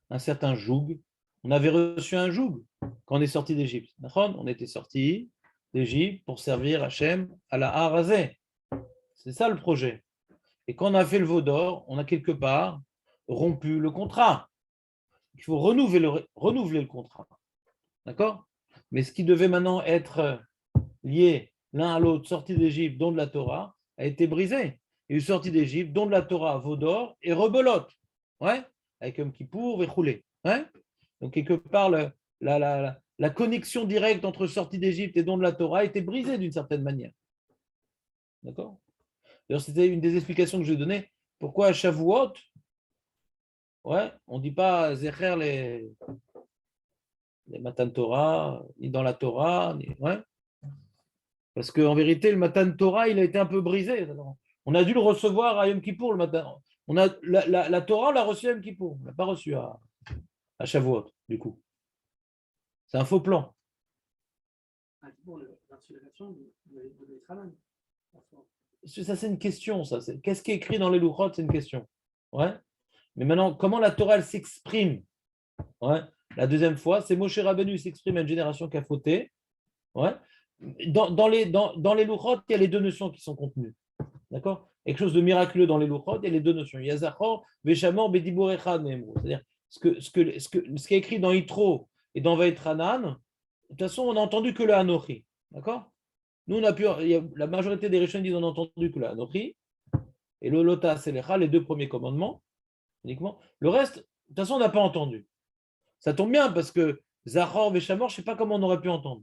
un certain joug. On avait reçu un joug quand on est sorti d'Égypte. On était sorti d'Égypte pour servir Hachem à la Harazé. C'est ça le projet. Et quand on a fait le veau d'or, on a quelque part rompu le contrat. Il faut renouveler le contrat. D'accord? Mais ce qui devait maintenant être lié l'un à l'autre, sortie d'Égypte, don de la Torah, a été brisé. Il y a eu sortie d'Égypte, don de la Torah, veau d'or et rebelote. Ouais? Avec Yom Kippour et roulé. Ouais? Donc, quelque part, la connexion directe entre sortie d'Égypte et don de la Torah a été brisée d'une certaine manière. D'accord? D'ailleurs, c'était une des explications que je donnais. Pourquoi à Shavuot, ouais, on ne dit pas Zecher les Matan Torah, ni dans la Torah, ouais. Parce qu'en vérité, le Matan Torah, il a été un peu brisé. On a dû le recevoir à Yom Kippour le matin. La Torah, on l'a reçue à Yom Kippour. On ne l'a pas reçue à Shavuot, du coup. C'est un faux plan. Ah, bon, l'insurrection de l'Israël. Ça, c'est une question. Ça. Qu'est-ce qui est écrit dans les Louchot? C'est une question. Ouais. Mais maintenant, comment la Torah elle s'exprime? Ouais. La deuxième fois, c'est Moshe Rabbeinu s'exprime à une génération qui a fauté. Ouais. Dans les Louchot, il y a les deux notions qui sont contenues. D'accord? Quelque chose de miraculeux dans les Louchot, il y a les deux notions. Il y a Zachor, Veshamor, Bedibur Echad, Neemru. C'est-à-dire, ce qui est écrit dans Yitro et dans Vaïtranan, de toute façon, on n'a entendu que le Hanochi. D'accord? Nous, la majorité des Rishonim disent on n'a entendu que le Hanochi et le Lota Selecha, les deux premiers commandements, uniquement. Le reste, de toute façon, on n'a pas entendu. Ça tombe bien parce que Zachor, Veshamor, je ne sais pas comment on aurait pu entendre.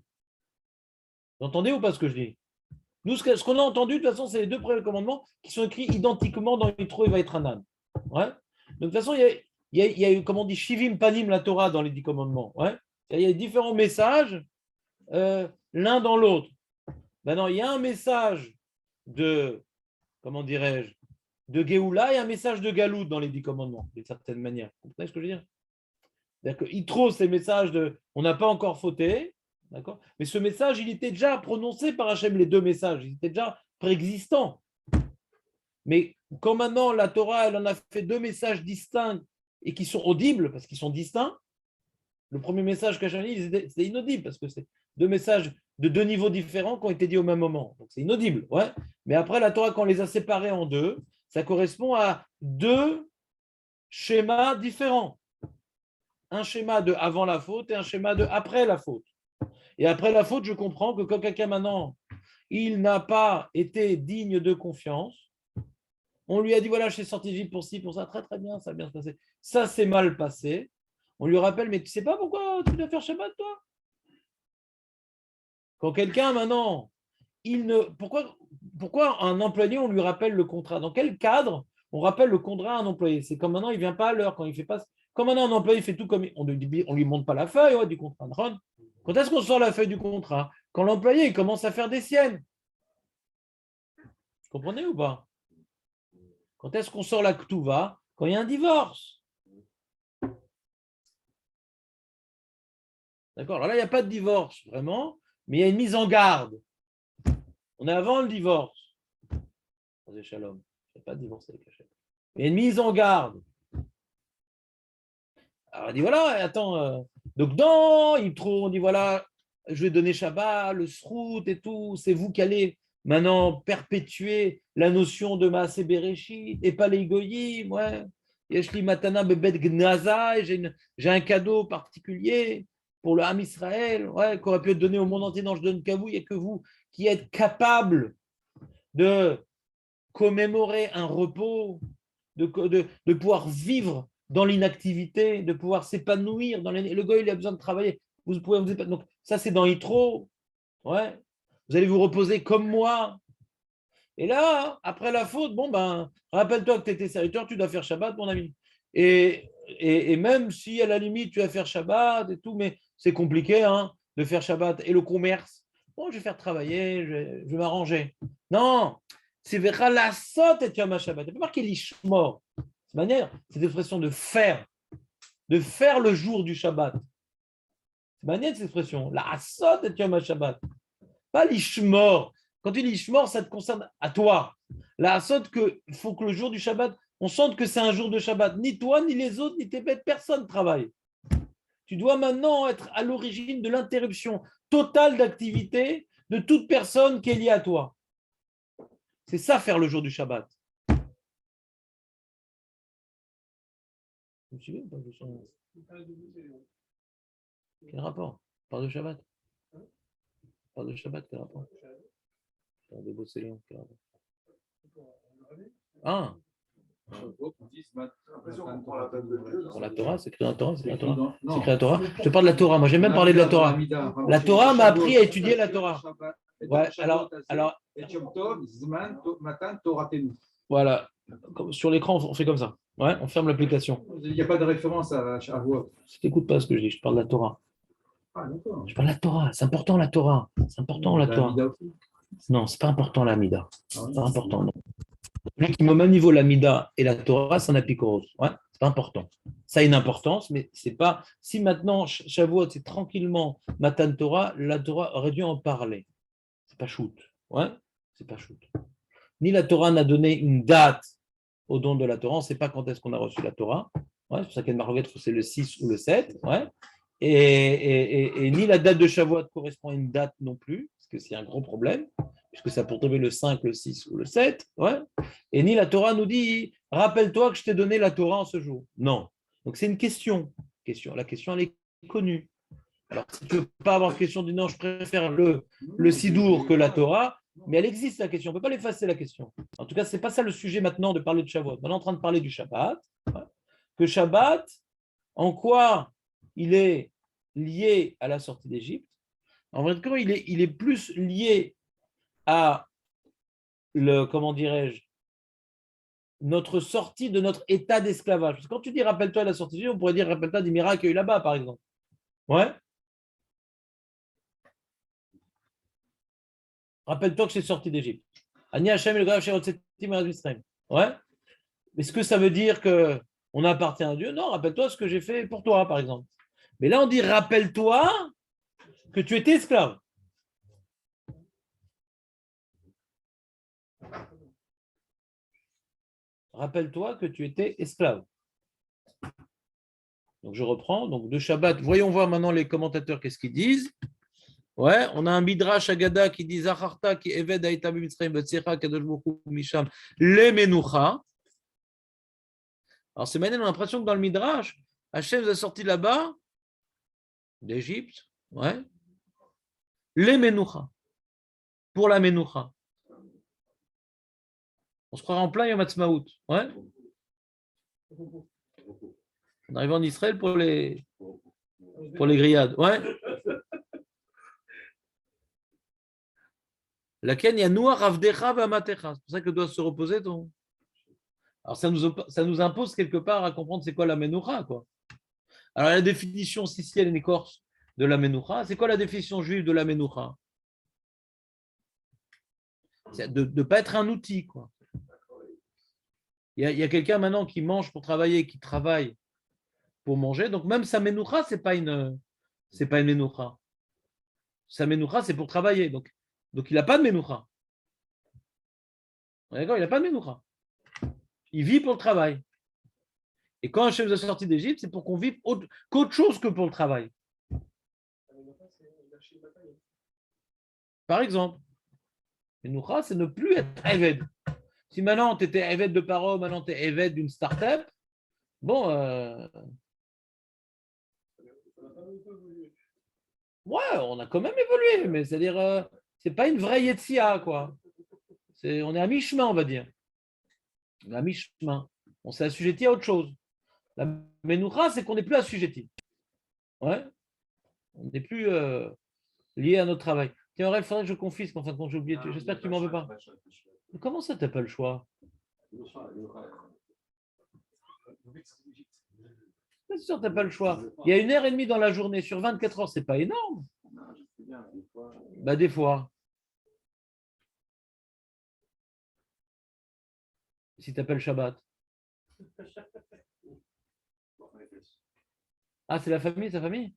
Vous entendez ou pas ce que je dis? Nous, ce qu'on a entendu, de toute façon, c'est les deux premiers commandements qui sont écrits identiquement dans Yitro et Vaïtranan. Ouais. Donc, de toute façon, il y a eu, comme on dit, Shivim Panim la Torah dans les 10 commandements. Ouais. Il y a différents messages, l'un dans l'autre. Maintenant, il y a un message de, comment dirais-je, de Géoula et un message de Galout dans les 10 commandements, d'une certaine manière. Vous comprenez ce que je veux dire? C'est-à-dire que Yitro, c'est le message de on n'a pas encore fauté. D'accord? Mais ce message, il était déjà prononcé par Hachem, les deux messages, ils étaient déjà préexistants. Mais quand maintenant la Torah, elle en a fait deux messages distincts et qui sont audibles, parce qu'ils sont distincts, le premier message qu'Hachem dit, c'était inaudible, parce que c'est deux messages de deux niveaux différents qui ont été dits au même moment. Donc c'est inaudible. Ouais. Mais après, la Torah, quand on les a séparés en deux, ça correspond à deux schémas différents. Un schéma de avant la faute et un schéma de après la faute. Et après la faute, je comprends que quand quelqu'un maintenant, il n'a pas été digne de confiance, on lui a dit, voilà, je suis sorti d'Égypte pour ci, pour ça, très très bien, ça a bien se passer. Ça s'est mal passé. On lui rappelle, mais tu sais pas pourquoi tu dois faire Shabbat, toi? Quand quelqu'un maintenant, pourquoi un employé, on lui rappelle le contrat? Dans quel cadre on rappelle le contrat à un employé? C'est comme maintenant, il ne vient pas à l'heure, quand il fait pas. Comme maintenant, un employé fait tout comme. On ne lui montre pas la feuille du contrat. Quand est-ce qu'on sort la feuille du contrat? Quand l'employé il commence à faire des siennes. Vous comprenez ou pas? Quand est-ce qu'on sort la Ktuva? Quand il y a un divorce. D'accord? Alors là, il n'y a pas de divorce, vraiment, mais il y a une mise en garde. On est avant le divorce. Shalom. Il n'y a pas de divorce avec Hachem. Il y a une mise en garde. Alors, on dit voilà, attends. Donc, dans Yitro, on dit voilà, je vais donner Shabbat, le Srout et tout. C'est vous qui allez maintenant perpétuer la notion de Maaseh Bereshit et pas les Goyim. Ouais. Yeshli Matana Bebet Gnaza, et j'ai un cadeau particulier pour le Ham Israël, ouais, qui aurait pu être donné au monde entier. Non, je donne qu'à vous, il n'y a que vous qui êtes capables de commémorer un repos, de pouvoir vivre dans l'inactivité, de pouvoir s'épanouir. Le gars, il a besoin de travailler. Vous pouvez vous épanouir. Donc, ça, c'est dans Yitro. Ouais. Vous allez vous reposer comme moi. Et là, après la faute, bon, ben, rappelle-toi que tu étais serviteur, tu dois faire Shabbat, mon ami. Et même si, à la limite, tu vas faire Shabbat et tout, mais c'est compliqué de faire Shabbat. Et le commerce, bon, je vais faire travailler, je vais m'arranger. Non, c'est Vera la sotte et Yom Shabbat. Il n'y a pas marqué l'ishmor. C'est manière, c'est l'expression de faire le jour du Shabbat. C'est manière cette expression. La sotte et Yom Shabbat. Pas l'ishmor. Quand tu dis l'ishmor, ça te concerne à toi. La sotte, il faut que le jour du Shabbat, on sente que c'est un jour de Shabbat. Ni toi, ni les autres, ni tes bêtes, personne ne travaille. Tu dois maintenant être à l'origine de l'interruption totale d'activité de toute personne qui est liée à toi. C'est ça faire le jour du Shabbat. Vous me suivez? Quel rapport? On parle de Shabbat. On parle de Shabbat, quel rapport? On parle de Bossélion, quel rapport? Ah! Pour la Torah, c'est écrit dans la Torah, c'est écrit la Torah. Je te parle de la Torah. Moi, j'aime même parler de la Torah. La Torah m'a appris à étudier la Torah. Ouais, alors, voilà. Sur l'écran, on fait comme ça. Ouais, on ferme l'application. Il n'y a pas de référence à Shavuot. Si tu n'écoutes pas ce que je dis, je parle de la Torah. Ah, d'accord. Je parle de la Torah. C'est important la Torah. C'est important la Torah. Non, c'est pas important l'Amida. C'est pas important. Non. Celui qui me même niveau l'Amida et la Torah, c'est un apikoros. Ouais, c'est pas important. Ça a une importance, mais c'est pas. Si maintenant Shavuot c'est tranquillement Matan Torah, la Torah aurait dû en parler. C'est pas shoot. Ouais, c'est pas shoot. Ni la Torah n'a donné une date au don de la Torah. On ne sait pas quand est-ce qu'on a reçu la Torah. Ouais, c'est pour ça qu'il y a une marquette, c'est le 6 ou le 7. Ouais. Et ni la date de Shavuot correspond à une date non plus, parce que c'est un gros problème, puisque ça peut tomber le 5, le 6 ou le 7. Ouais. Et ni la Torah nous dit « Rappelle-toi que je t'ai donné la Torah en ce jour ». Non. Donc c'est une question. La question, elle est connue. Alors, si tu ne veux pas avoir question du non, je préfère le Sidour que la Torah, mais elle existe la question. On ne peut pas l'effacer la question. En tout cas, ce n'est pas ça le sujet maintenant de parler de Shavuot. Maintenant, on est en train de parler du Shabbat. Ouais. Que Shabbat, en quoi il est lié à la sortie d'Égypte? En vrai, il est plus lié à comment dirais-je, notre sortie de notre état d'esclavage. Parce que quand tu dis rappelle-toi la sortie d'Égypte, on pourrait dire rappelle-toi des miracles qu'il y a eu là-bas, par exemple. Ouais. Rappelle-toi que c'est sorti d'Égypte. Ani Hashem el Gav Sherotzeti Israël. Ouais. Est-ce que ça veut dire qu'on appartient à Dieu? Non, rappelle-toi ce que j'ai fait pour toi, par exemple. Mais là, on dit rappelle-toi que tu étais esclave. Rappelle-toi que tu étais esclave. Donc je reprends. Donc de Shabbat, voyons voir maintenant les commentateurs qu'est-ce qu'ils disent. Ouais, on a un Midrash Agada qui dit Zacharta qui Eved Aïta B'Mitzrayim V'Tzecha Kadosh Baruch Hu Misham Le Menucha. Alors c'est maintenant, on a l'impression que dans le Midrash, Hachem nous a sorti là-bas d'Égypte, ouais, les Menucha, pour la Menucha. On se croira en plein Yom Ha'atzmaut, ouais. On arrive en Israël pour les grillades, ouais. Laquelle il y a noir avdecha v'amatecha. C'est pour ça que doit se reposer ton. Alors ça nous impose quelque part à comprendre c'est quoi la menoucha, quoi. Alors la définition sicilienne et écorce de la menoucha, c'est quoi la définition juive de la menoucha? C'est de ne pas être un outil, quoi. Il y a quelqu'un maintenant qui mange pour travailler, qui travaille pour manger. Donc même sa menoucha, c'est pas une menoucha. Sa menoucha, c'est pour travailler. Donc il n'a pas de menoucha. D'accord, il n'a pas de menoucha. Il vit pour le travail. Et quand Hachem nous a sorti d'Égypte, c'est pour qu'on vive qu'autre chose que pour le travail. Par exemple, menoucha, c'est ne plus être éved. Si maintenant tu étais éved de Paro, maintenant tu es éved d'une start-up, bon, ouais, on a quand même évolué, mais c'est-à-dire, c'est pas une vraie Yetsia, quoi. On est à mi-chemin, on va dire. On est à mi-chemin. On s'est assujetti à autre chose. La Menoucha, c'est qu'on n'est plus assujetti. Ouais. On n'est plus lié à notre travail. Tiens, Aurel, il faudrait que je confisque, en fin de compte, j'ai oublié. J'espère que tu m'en veux pas. Mais comment ça, tu n'as pas le choix? C'est sûr, tu n'as pas le choix. Il y a 1h30 dans la journée, sur 24 heures, c'est pas énorme. Bah, des fois. Si tu appelles Shabbat. Ah, c'est la famille, sa famille?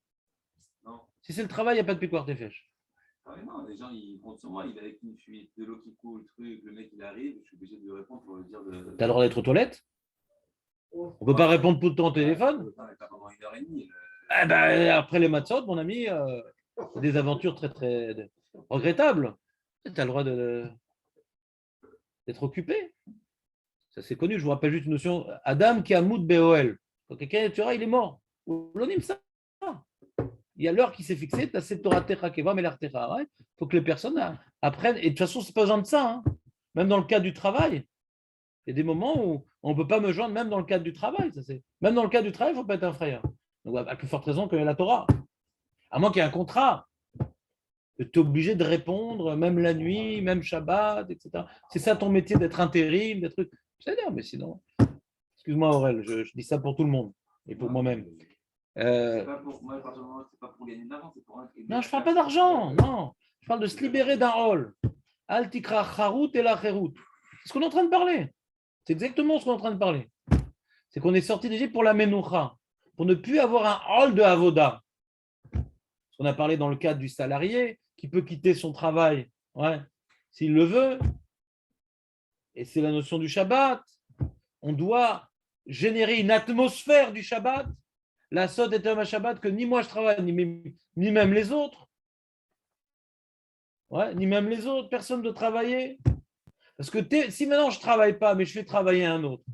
Non. Si c'est le travail, il n'y a pas de piquoir tes fèches. Ah non, les gens ils comptent sur moi, il est avec une fuite, de l'eau qui coule, truc, le mec il arrive, je suis obligé de lui répondre pour lui dire de. Tu as le droit d'être aux toilettes? On ne peut pas répondre tout le temps au téléphone? Pendant 1h30. Eh ben, après les matzot, mon ami, c'est des aventures très, très regrettables. Tu as le droit d'être occupé. Ça, c'est connu. Je vous rappelle juste une notion. Adam qui a moud BOL. Quand quelqu'un est tué, il est mort. L'onim, ça. Il y a l'heure qui s'est fixée. Tu as cette Torah Techa Keva, mais l'art Techa. Il faut que les personnes apprennent. Et de toute façon, c'est pas besoin de ça. Hein. Même dans le cadre du travail. Il y a des moments où on ne peut pas me joindre, même dans le cadre du travail. Même dans le cadre du travail, il ne faut pas être un frère. Donc, à plus forte raison que la Torah. À moins qu'il y ait un contrat. Tu es obligé de répondre, même la nuit, même Shabbat, etc. C'est ça ton métier d'être intérim, des trucs. C'est-à-dire, mais sinon. Excuse-moi, Aurel, je dis ça pour tout le monde et pour moi-même. C'est pas pour moi, c'est pas pour gagner de l'argent, c'est pour un. Non, je ne parle pas d'argent, non. Je parle de se libérer d'un rôle. Al tikra charout et la cherout. C'est ce qu'on est en train de parler. C'est exactement ce qu'on est en train de parler. C'est qu'on est sorti d'Égypte pour la menoucha, pour ne plus avoir un rôle de avoda. On a parlé dans le cadre du salarié qui peut quitter son travail, ouais, s'il le veut. Et c'est la notion du Shabbat. On doit générer une atmosphère du Shabbat. La sod est un Shabbat que ni moi je travaille, ni même les autres. Ouais, ni même les autres, personne ne doit travailler. Parce que si maintenant je ne travaille pas, mais je fais travailler un autre,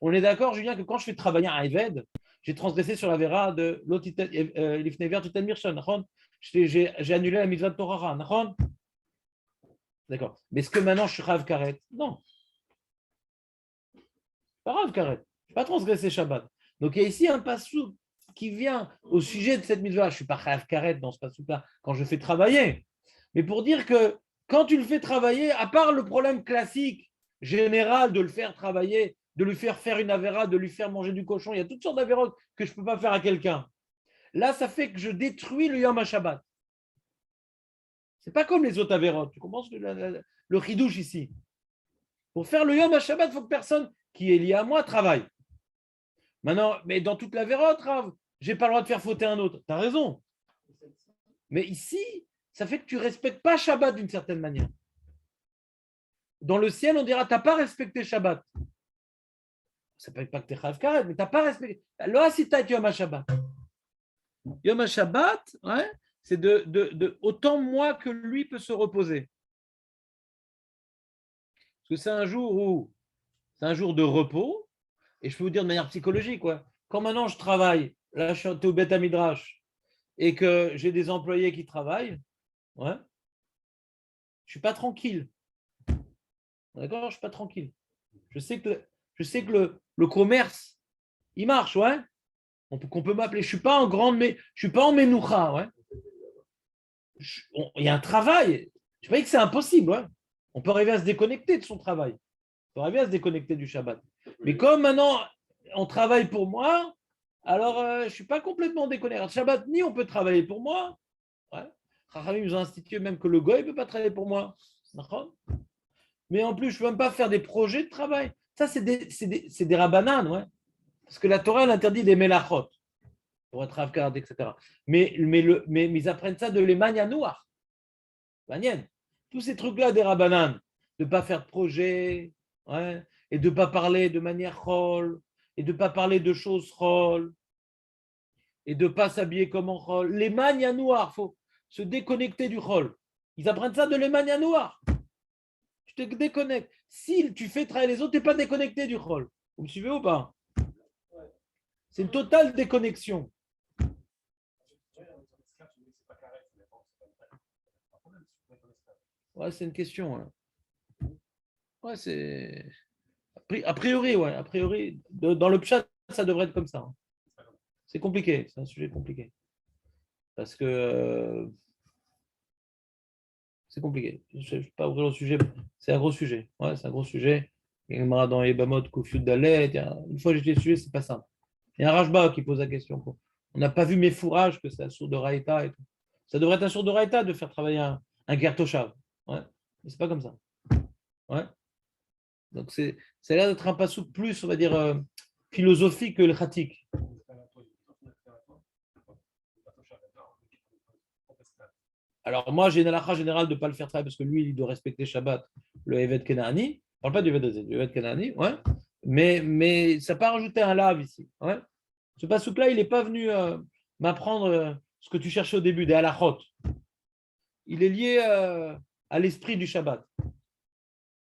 on est d'accord, Julien, que quand je fais travailler un Eved, j'ai transgressé sur la vera de l'Ifnever Tutan Mirshon. J'ai annulé la mitzvah de Torah. D'accord. Mais est-ce que maintenant je suis Rav Karet? Non. Pas Rav Karet. Je ne vais pas transgresser Shabbat. Donc il y a ici un passou qui vient au sujet de cette mitzvah. Je ne suis pas Rav Karet dans ce passou-là quand je fais travailler. Mais pour dire que quand tu le fais travailler, à part le problème classique, général de le faire travailler, de lui faire une avéra, de lui faire manger du cochon, il y a toutes sortes d'avérotes que je ne peux pas faire à quelqu'un. Là, ça fait que je détruis le Yom HaShabbat. Ce n'est pas comme les autres avérotes. Tu comprends le chidouche ici? Pour faire le Yom HaShabbat, il faut que personne qui est lié à moi travaille. Maintenant, mais dans toute l'avérote, Rav, je n'ai pas le droit de faire fauter un autre. Tu as raison. Mais ici, ça fait que tu ne respectes pas Shabbat d'une certaine manière. Dans le ciel, on dira, tu n'as pas respecté Shabbat. Ça ne veut pas que tu es Chayav Karet, mais tu n'as pas respecté. Lo asita Yom HaShabbat. Yom HaShabbat, ouais, c'est de autant moi que lui peut se reposer. Parce que c'est un jour de repos, et je peux vous dire de manière psychologique, ouais. Quand maintenant je travaille, là je suis au Beth Midrash, et que j'ai des employés qui travaillent, ouais, je ne suis pas tranquille. D'accord, je ne suis pas tranquille. Je sais que le commerce, il marche, ouais. Qu'on peut m'appeler. Je suis pas en menoucha, ouais. Il y a un travail. Je ne dis pas que c'est impossible. Hein. On peut arriver à se déconnecter de son travail. On peut arriver à se déconnecter du Shabbat. Mais comme maintenant, on travaille pour moi, alors je ne suis pas complètement déconnecté. Alors, Shabbat, ni on peut travailler pour moi. Ouais. Chachamim nous a institué même que le goy ne peut pas travailler pour moi. D'accord. Mais en plus, je ne peux même pas faire des projets de travail. Ça, c'est des rabbanan, ouais. Parce que la Torah, elle interdit des melachot pour être avkad, etc. Mais ils apprennent ça de l'Emania noir. Manienne. Tous ces trucs-là des rabbanan, de ne pas faire de projet, ouais, et de ne pas parler de manière chol, et de ne pas parler de choses chol, et de ne pas s'habiller comme en chol. L'Emania noir, il faut se déconnecter du chol. Ils apprennent ça de l'Emania noir. Tu te déconnectes. Si tu fais travailler les autres, tu n'es pas déconnecté du chol. Vous me suivez ou pas? C'est une totale déconnexion. Ouais, c'est une question. Hein. Ouais, c'est. A priori, ouais. A priori, dans le chat, ça devrait être comme ça. Hein. C'est compliqué. C'est un sujet compliqué. Parce que c'est compliqué. Je ne vais pas ouvrir le sujet. C'est un gros sujet. Ouais, c'est un gros sujet. Il y a dans Ebamot, Kofiud Dalet. Une fois que j'ai le sujet, c'est pas simple. Il y a un Rajba qui pose la question. On n'a pas vu mes fourrages que c'est un sourd de Raïta et tout. Ça devrait être un sourd de Raïta de faire travailler un Gertoshav. Ouais. Mais c'est pas comme ça. Ouais. Donc c'est là d'être un passou plus, on va dire, philosophique que le khatik. Alors moi, j'ai une halakha générale de ne pas le faire travailler parce que lui, il doit respecter Shabbat, le Evet Kenani. On ne parle pas du Evet Kenani, ouais. Mais ça n'a pas rajouté un lave ici. Ouais. Ce passouk-là, il n'est pas venu m'apprendre ce que tu cherchais au début, des halachot. Il est lié à l'esprit du Shabbat.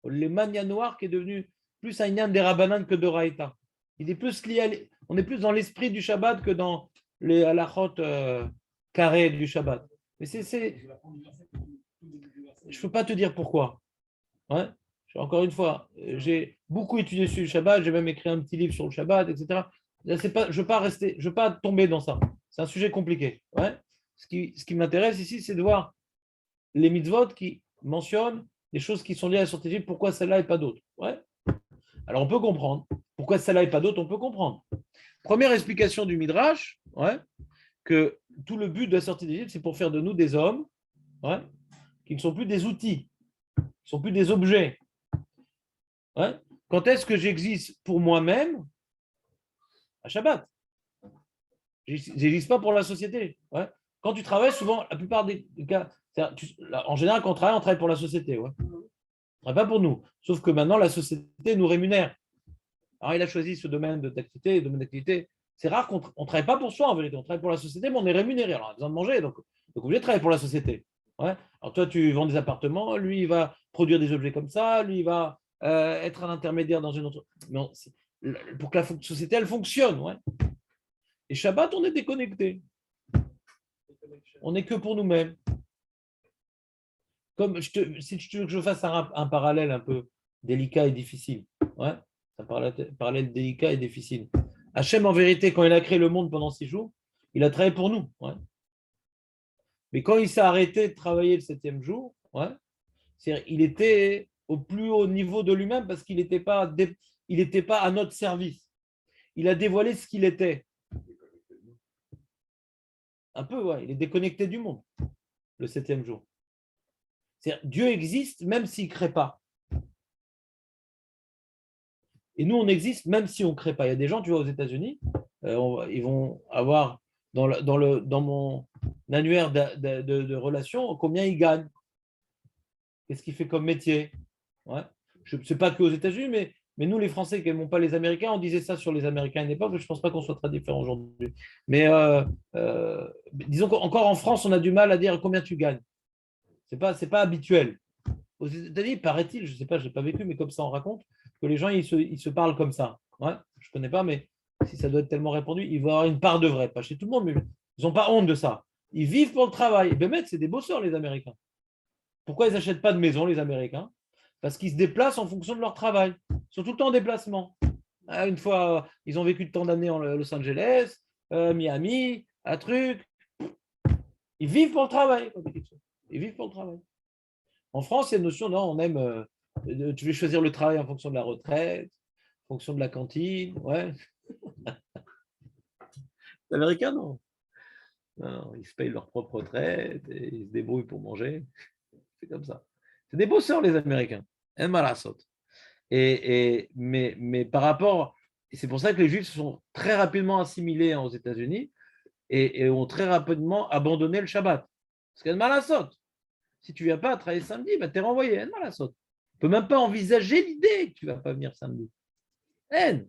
Le mania noir qui est devenu plus un inyan des rabbanan que de Raïta. Il est plus lié on est plus dans l'esprit du Shabbat que dans les halachot carrés du Shabbat. Mais je ne peux pas te dire pourquoi. Ouais. Encore une fois, j'ai beaucoup étudié sur le Shabbat, j'ai même écrit un petit livre sur le Shabbat, etc. Je ne veux pas tomber dans ça. C'est un sujet compliqué. Ouais. Ce qui m'intéresse ici, c'est de voir les mitzvot qui mentionnent les choses qui sont liées à la sortie d'Égypte, pourquoi celle-là et pas d'autres. Ouais. Alors on peut comprendre. Pourquoi celle-là et pas d'autres, on peut comprendre. Première explication du Midrash, ouais, que tout le but de la sortie d'Égypte, c'est pour faire de nous des hommes, ouais, qui ne sont plus des outils, qui ne sont plus des objets. Ouais. Quand est-ce que j'existe pour moi-même? À Shabbat. Je n'existe pas pour la société. Ouais. Quand tu travailles, souvent, la plupart des cas, en général, quand on travaille pour la société. Ouais. On ne travaille pas pour nous. Sauf que maintenant, la société nous rémunère. Alors, il a choisi ce domaine d'activité. C'est rare qu'on ne travaille pas pour soi, en vérité. On travaille pour la société, mais on est rémunéré. Alors, on a besoin de manger, donc on est obligé de travailler pour la société. Ouais. Alors, toi, tu vends des appartements, lui, il va produire des objets comme ça, lui, il va être un intermédiaire dans une autre. Non, pour que la société, elle fonctionne. Ouais. Et Shabbat, on est déconnecté. On n'est que pour nous-mêmes. Comme si tu veux que je fasse un parallèle un peu délicat et difficile. Ouais. Un parallèle délicat et difficile. Hachem, en vérité, quand il a créé le monde pendant 6 jours, il a travaillé pour nous. Ouais. Mais quand il s'est arrêté de travailler le 7e jour, ouais, il était au plus haut niveau de lui-même parce qu'il n'était pas à notre service. Il a dévoilé ce qu'il était. Un peu, ouais, il est déconnecté du monde, le 7e jour. Dieu existe même s'il ne crée pas. Et nous, on existe même si on ne crée pas. Il y a des gens, tu vois, aux États-Unis, ils vont avoir dans mon annuaire de relations combien ils gagnent. Qu'est-ce qu'il fait comme métier. Ouais. Je ne sais pas qu'aux États-Unis, mais nous, les Français, qui n'aiment pas les Américains, on disait ça sur les Américains à une époque, je ne pense pas qu'on soit très différents aujourd'hui. Mais disons qu'encore en France, on a du mal à dire combien tu gagnes. Ce n'est pas habituel. Aux États-Unis, paraît-il, je ne sais pas, je n'ai pas vécu, mais comme ça on raconte, que les gens, ils se parlent comme ça. Ouais, je ne connais pas, mais si ça doit être tellement répandu, il va y avoir une part de vrai. Pas chez tout le monde, mais ils n'ont pas honte de ça. Ils vivent pour le travail. Et bien, c'est des bosseurs, les Américains. Pourquoi ils n'achètent pas de maison, les Américains? Parce qu'ils se déplacent en fonction de leur travail. Ils sont tout le temps en déplacement. Une fois, ils ont vécu tant d'années en Los Angeles, Miami, un truc. Ils vivent pour le travail. Ils vivent pour le travail. En France, il y a une notion, non, on aime, tu veux choisir le travail en fonction de la retraite, en fonction de la cantine, ouais. Les Américains, non. Non, ils se payent leur propre retraite et ils se débrouillent pour manger. C'est comme ça. C'est des bosseurs, les Américains. Un mal à sauter. Mais par rapport, et c'est pour ça que les Juifs se sont très rapidement assimilés aux États-Unis et ont très rapidement abandonné le Shabbat. Parce qu'il y a de mal à sauter. Si tu ne viens pas travailler samedi, ben, tu es renvoyé. Il y a de mal à sauter. Tu ne peux même pas envisager l'idée que tu ne vas pas venir samedi. Haine.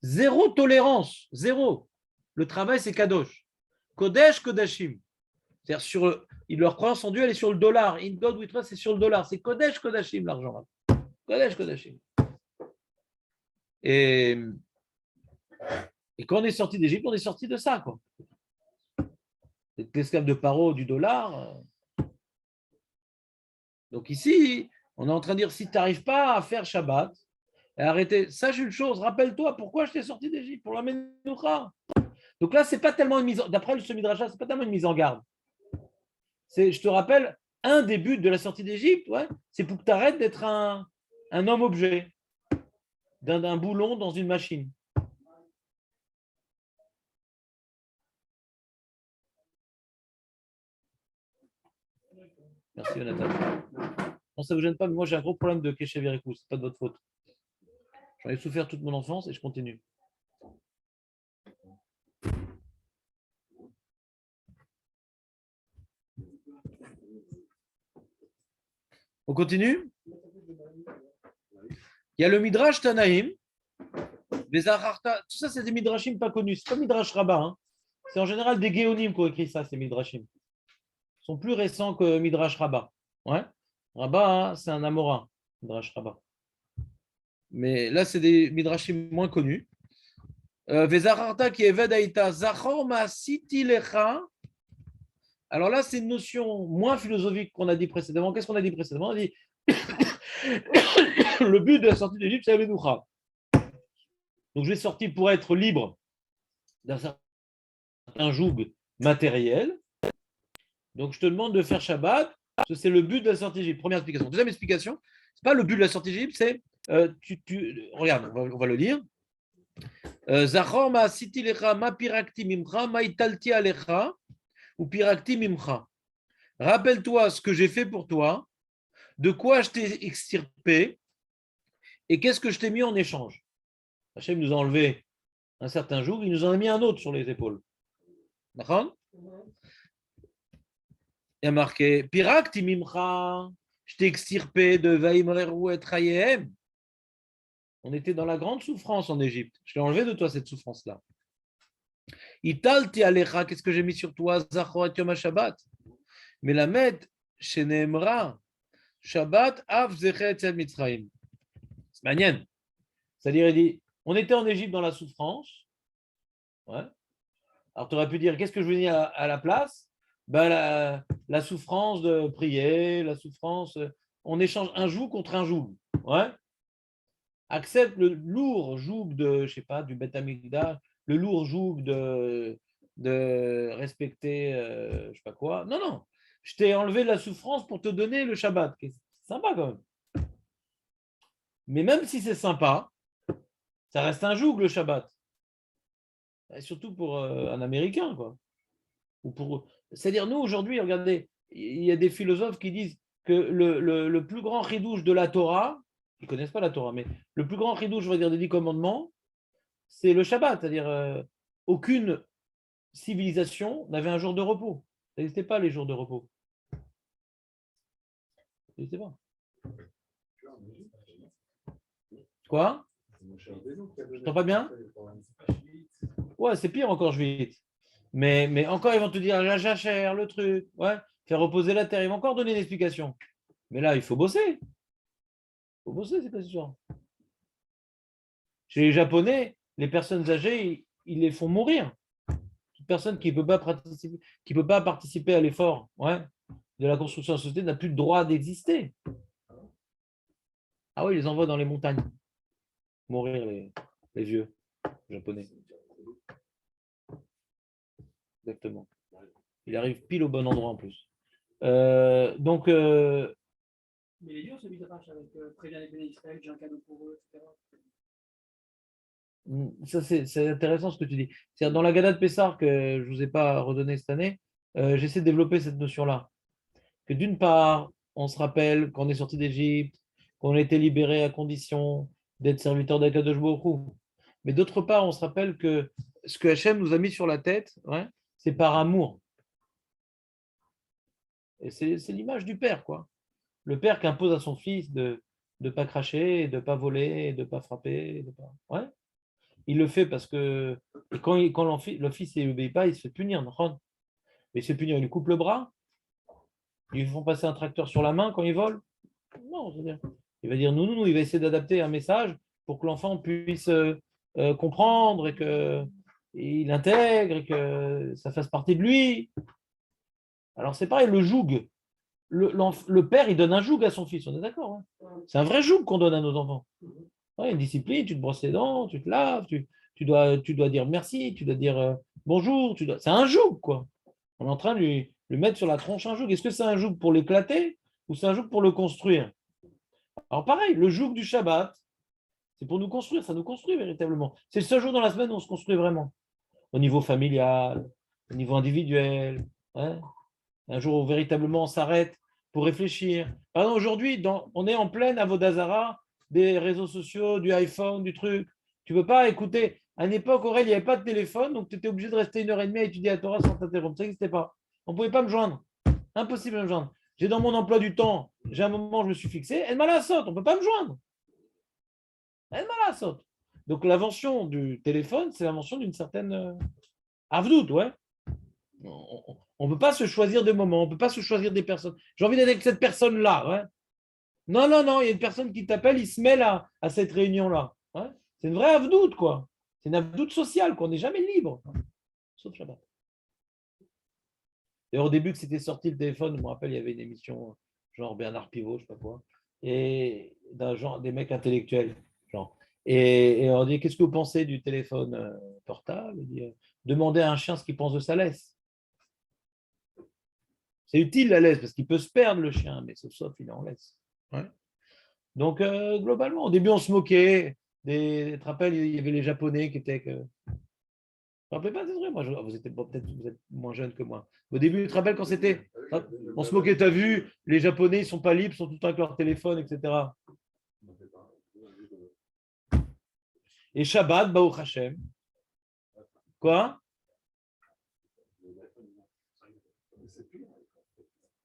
Zéro tolérance. Zéro. Le travail, c'est Kadosh. Kodesh, Kodashim. C'est-à-dire, leur croyance en Dieu, elle est sur le dollar. In God we trust, c'est sur le dollar. C'est Kodesh, Kodashim, l'argent. Kodesh, Kodashim. Et quand on est sorti d'Égypte, on est sorti de ça, quoi. L'esclave de Paro du dollar. Donc ici, on est en train de dire, si tu n'arrives pas à faire Shabbat, et arrêter, sache une chose, rappelle-toi pourquoi je t'ai sorti d'Égypte, pour la Ménoucha. Donc là, c'est pas tellement une mise en, d'après ce midrash, c'est pas tellement une mise en garde. Je te rappelle, un des buts de la sortie d'Égypte, ouais, c'est pour que tu arrêtes d'être un homme-objet, d'un boulon dans une machine. Merci, Jonathan. Non, ça ne vous gêne pas, mais moi j'ai un gros problème de Kéché Vérikou, ce n'est pas de votre faute. J'en ai souffert toute mon enfance et je continue. On continue. Il y a le Midrash Tanaïm, les Acharta, tout ça c'est des Midrashim pas connus, c'est pas Midrash Rabbah, hein. C'est en général des Géonim qui ont écrit ça, ces Midrashim. Ils sont plus récents que Midrash Rabbah. Ouais. Rabbah, hein, c'est un Amora, Midrash Rabbah. Mais là, c'est des Midrashim moins connus. Vezacharta qui est Vedaïta, Zachor ma siti lecha. Alors là, c'est une notion moins philosophique qu'on a dit précédemment. Qu'est-ce qu'on a dit précédemment? On a dit le but de la sortie d'Égypte, c'est la Ménoucha. Donc je vais sortir pour être libre d'un certain joug matériel. Donc je te demande de faire Shabbat, parce que c'est le but de la sortie d'Égypte. Première explication. Deuxième explication, c'est pas le but de la sortie d'Égypte, c'est regarde, on va le lire. Zachor ma siti lecha ma pirakti mimcha ma italti alecha ou pirakti mimcha. Rappelle-toi ce que j'ai fait pour toi, de quoi je t'ai extirpé et qu'est-ce que je t'ai mis en échange. Hachem nous a enlevé un certain jour, il nous en a mis un autre sur les épaules. D'accord? Il y a marqué pirakti mimcha, je t'ai extirpé de vaimreru et rayem. On était dans la grande souffrance en Égypte. Je t'ai enlevé de toi cette souffrance-là. Italti alecha, qu'est-ce que j'ai mis sur toi? Zachor et yom Shabbat. Mais la met chez Nehemra, Shabbat av zechet el Mitzrayim. C'est manienne. C'est-à-dire, il dit, on était en Égypte dans la souffrance. Ouais. Alors, tu aurais pu dire, qu'est-ce que je veux dire à la place? Ben, la souffrance de prier, la souffrance. On échange un joug contre un joug. Ouais. Accepte le lourd joug de, je sais pas, du Beth Amikdash, le lourd joug de respecter, je sais pas quoi. Non, non. Je t'ai enlevé la souffrance pour te donner le Shabbat. C'est sympa quand même. Mais même si c'est sympa, ça reste un joug le Shabbat. Et surtout pour un Américain, quoi. C'est-à-dire, nous, aujourd'hui, regardez, il y a des philosophes qui disent que le plus grand chidouche de la Torah, ils ne connaissent pas la Torah, mais le plus grand chidouche, je vais dire, des 10 commandements, c'est le Shabbat. C'est-à-dire, aucune civilisation n'avait un jour de repos. Ça n'existait pas les jours de repos. Ça n'existait pas. Quoi? Je t'entends pas bien? Ouais, c'est pire encore, je vais vite. Mais encore, ils vont te dire la jachère, le truc, ouais, faire reposer la terre. Ils vont encore donner une explication. Mais là, il faut bosser. Il faut bosser, c'est pas sûr. Chez les Japonais, les personnes âgées, ils les font mourir. Toute personne qui ne peut pas participer à l'effort, ouais, de la construction de la société n'a plus de droit d'exister. Ah oui, ils les envoient dans les montagnes. Mourir les vieux japonais. Exactement. Il arrive pile au bon endroit en plus. Donc, Mais il est dur ce midrash avec prévient les béné Israël, j'ai un cadeau pour eux, etc. ça c'est intéressant ce que tu dis. C'est-à-dire, dans la Gada de Pessar, que je ne vous ai pas redonné cette année, j'essaie de développer cette notion-là. Que d'une part, on se rappelle qu'on est sorti d'Égypte, qu'on a été libéré à condition d'être serviteur d'Akadosh Baruch Hu. Mais d'autre part, on se rappelle que ce que Hachem nous a mis sur la tête, ouais, c'est par amour. Et c'est l'image du père, quoi. Le père qui impose à son fils de ne pas cracher, de ne pas voler, de ne pas frapper. De pas... Ouais. Il le fait parce que et quand le fils n'obéit pas, il se fait punir. Non. Mais il se fait punir, il lui coupe le bras, ils lui font passer un tracteur sur la main quand il vole. Non, c'est-à-dire, il va dire non, il va essayer d'adapter un message pour que l'enfant puisse comprendre et qu'il intègre et que ça fasse partie de lui. Alors c'est pareil, le joug. Le père, il donne un joug à son fils, on est d'accord, hein. C'est un vrai joug qu'on donne à nos enfants. Ouais, une discipline, tu te brosses les dents, tu te laves, tu dois dire merci, tu dois dire bonjour, c'est un joug, quoi. On est en train de lui mettre sur la tronche un joug. Est-ce que c'est un joug pour l'éclater ou c'est un joug pour le construire? Alors pareil, le joug du Shabbat, c'est pour nous construire, ça nous construit véritablement. C'est le seul jour dans la semaine où on se construit vraiment. Au niveau familial, au niveau individuel, hein. Un jour où véritablement on s'arrête pour réfléchir. Par exemple, aujourd'hui, on est en pleine avodazara des réseaux sociaux, du iPhone, du truc. Tu ne peux pas écouter. À une époque, Aurel, il n'y avait pas de téléphone, donc tu étais obligé de rester 1 heure et demie à étudier la Torah sans t'interrompre. Ça n'existait pas. On ne pouvait pas me joindre. Impossible de me joindre. J'ai dans mon emploi du temps, j'ai un moment où je me suis fixé, elle m'a la saute, on ne peut pas me joindre. Elle m'a la saute. Donc l'invention du téléphone, c'est l'invention d'une certaine avdout, ouais. On ne peut pas se choisir des moments, on ne peut pas se choisir des personnes. J'ai envie d'être avec cette personne-là. Ouais. Non, il y a une personne qui t'appelle, il se mêle à cette réunion-là. Ouais. C'est une vraie avdoute, quoi. C'est une avdoute sociale, qu'on n'est jamais libre. Sauf Shabbat. Et au début que c'était sorti le téléphone, je me rappelle, il y avait une émission genre Bernard Pivot, je ne sais pas quoi, et d'un genre des mecs intellectuels. Genre. Et on dit, qu'est-ce que vous pensez du téléphone portable? Demandez à un chien ce qu'il pense de sa laisse. C'est utile la laisse parce qu'il peut se perdre le chien, mais sauf il est en laisse. Ouais. Donc globalement, au début on se moquait. Tu te rappelles, il y avait les Japonais qui étaient. Je ne me rappelle pas, c'est vrai, moi, peut-être vous êtes moins jeune que moi. Au début, tu te rappelles quand c'était. On se moquait, tu as vu, les Japonais, ils ne sont pas libres, ils sont tout le temps avec leur téléphone, etc. Et Shabbat, Baruch Hashem. Quoi?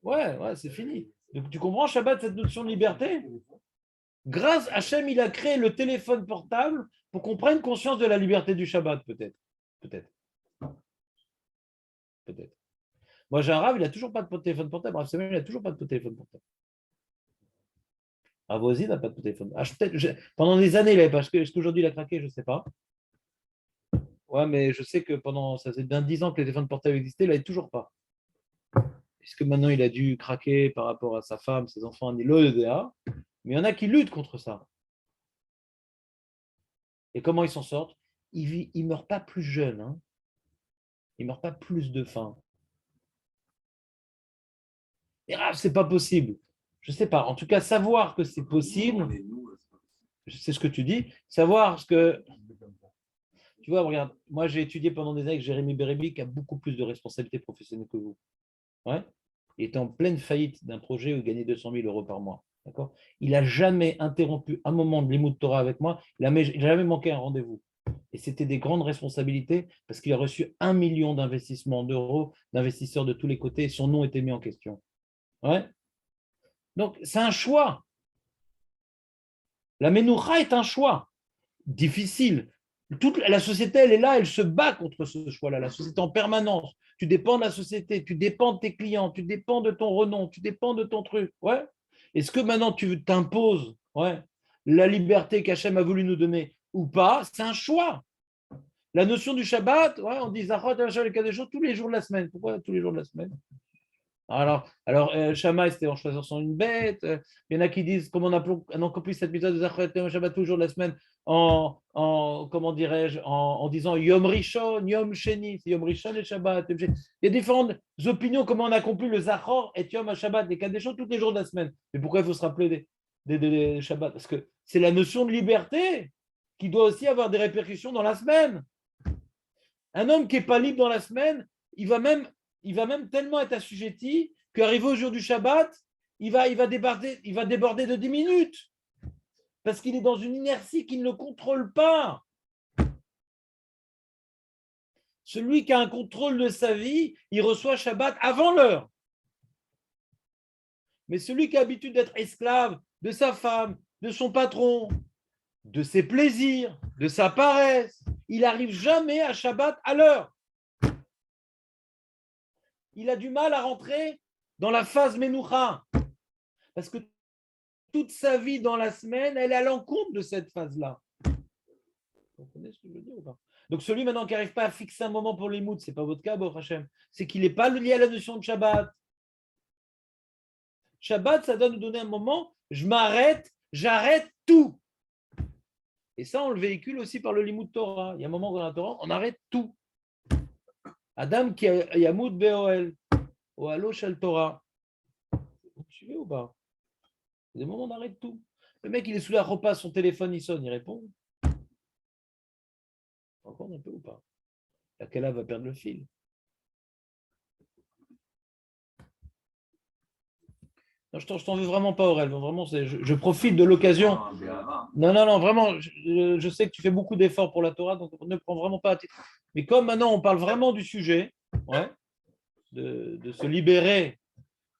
Ouais, c'est fini. Donc, tu comprends, Shabbat, cette notion de liberté? Grâce à Hachem, il a créé le téléphone portable pour qu'on prenne conscience de la liberté du Shabbat, peut-être. Peut-être. Peut-être. Moi, j'ai un rave, il n'a toujours pas de téléphone portable. Rav Samuel, il n'a toujours pas de téléphone portable. Avosi n'a pas de téléphone. Pendant des années, il n'avait pas. Est-ce qu'aujourd'hui, il a craqué? Je ne sais pas. Ouais, mais je sais que ça faisait bien 10 ans que les téléphones portables existaient, il n'avait toujours pas. Est-ce que maintenant, il a dû craquer par rapport à sa femme, ses enfants, ni l'OEDA? Mais il y en a qui luttent contre ça. Et comment ils s'en sortent? Ils ne meurent pas plus jeunes. Hein. Ils ne meurent pas plus de faim. Et c'est pas possible. Je ne sais pas. En tout cas, savoir que c'est possible, c'est ce que tu dis. Savoir ce que. Tu vois, regarde, moi j'ai étudié pendant des années avec Jérémy Bérébi qui a beaucoup plus de responsabilités professionnelles que vous. Ouais. Il était en pleine faillite d'un projet où il gagnait 200 000 euros par mois. D'accord. Il n'a jamais interrompu un moment de l'Imout Torah avec moi. Il n'a jamais manqué un rendez-vous. Et c'était des grandes responsabilités parce qu'il a reçu 1 million d'investissements d'euros, d'investisseurs de tous les côtés, et son nom était mis en question. Ouais. Donc, c'est un choix. La Menoucha est un choix difficile. Toute la société, elle est là, elle se bat contre ce choix-là. La société en permanence. Tu dépends de la société, tu dépends de tes clients, tu dépends de ton renom, tu dépends de ton truc. Ouais. Est-ce que maintenant tu t'imposes la liberté qu'Hachem a voulu nous donner ou pas? C'est un choix. La notion du Shabbat, on dit Zachot tous les jours de la semaine. Pourquoi tous les jours de la semaine? Alors Shammai, c'était en choisissant une bête. Il y en a qui disent, comme on accomplisse cette méthode de Zachot Shabbat tous les jours de la semaine, comment dirais-je, en disant Yom Rishon, Yom Sheni, c'est Yom Rishon et Shabbat. Il y a différentes opinions comment on accomplit le Zachor et Yom HaShabbat, les Kadeshot, tous les jours de la semaine. Mais pourquoi il faut se rappeler des Shabbats? Parce que c'est la notion de liberté qui doit aussi avoir des répercussions dans la semaine. Un homme qui n'est pas libre dans la semaine, il va même tellement être assujetti qu'arrivé au jour du Shabbat, il va déborder de 10 minutes. Parce qu'il est dans une inertie qui ne le contrôle pas. Celui qui a un contrôle de sa vie, il reçoit Shabbat avant l'heure. Mais celui qui a l'habitude d'être esclave de sa femme, de son patron, de ses plaisirs, de sa paresse, il n'arrive jamais à Shabbat à l'heure. Il a du mal à rentrer dans la phase Menoucha. Parce que toute sa vie dans la semaine, elle est à l'encontre de cette phase-là. Vous comprenez ce que je veux dire ou pas? Donc celui maintenant qui n'arrive pas à fixer un moment pour les moods, ce n'est pas votre cas, Baruch Hashem, c'est qu'il n'est pas lié à la notion de Shabbat. Shabbat, ça doit nous donner un moment, je m'arrête, j'arrête tout. Et ça, on le véhicule aussi par le Limud Torah. Il y a un moment dans la Torah, on arrête tout. Adam qui a Yamud Be'oel, ou Alo Shel Torah. Vous suivez ou pas? Il y a des moments d'arrêt de tout. Le mec, il est sous la repas, son téléphone, il sonne, il répond. Encore un peu ou pas? La Kala va perdre le fil. Non, je t'en veux vraiment pas, Aurel. Vraiment, je profite de l'occasion. Non, vraiment, je sais que tu fais beaucoup d'efforts pour la Torah, donc on ne prend vraiment pas à titre. Mais comme maintenant, on parle vraiment du sujet, ouais, de se libérer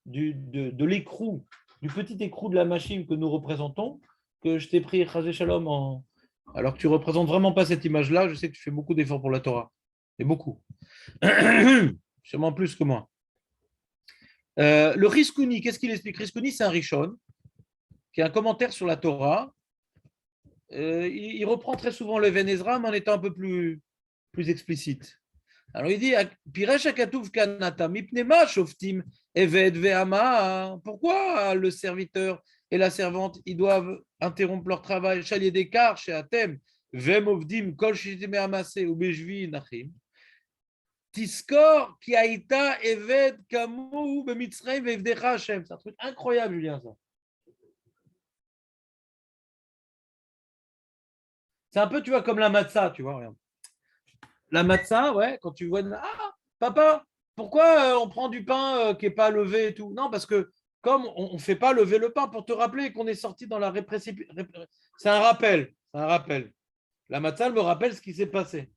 de l'écrou, du petit écrou de la machine que nous représentons, que je t'ai pris Chazé Shalom alors que tu ne représentes vraiment pas cette image-là. Je sais que tu fais beaucoup d'efforts pour la Torah. Et beaucoup. Sûrement plus que moi. Le Riskouni, qu'est-ce qu'il explique? Riskouni, c'est un Rishon qui a un commentaire sur la Torah. Il reprend très souvent le Ben Ezra, mais en étant un peu plus explicite. Alors il dit Piresh Akatuv Kanata Mipnema Shoftim Eved Ve'ama. Pourquoi le serviteur et la servante ils doivent interrompre leur travail? Chalier d'écart chez Atem Ve'movdim Kol Shitime Amase ou Bejvi Nachim. Tiskor ki aïta Eved Kamu Bemitzrayim Ve'evdecha Hashem. C'est un truc incroyable, Julien, ça. C'est un peu, tu vois, comme la matzah, tu vois, regarde. La matzah, ouais, quand tu vois, ah, papa, pourquoi on prend du pain qui n'est pas levé et tout? Non, parce que comme on ne fait pas lever le pain pour te rappeler qu'on est sorti dans la répression. C'est un rappel, c'est un rappel. La matzah me rappelle ce qui s'est passé.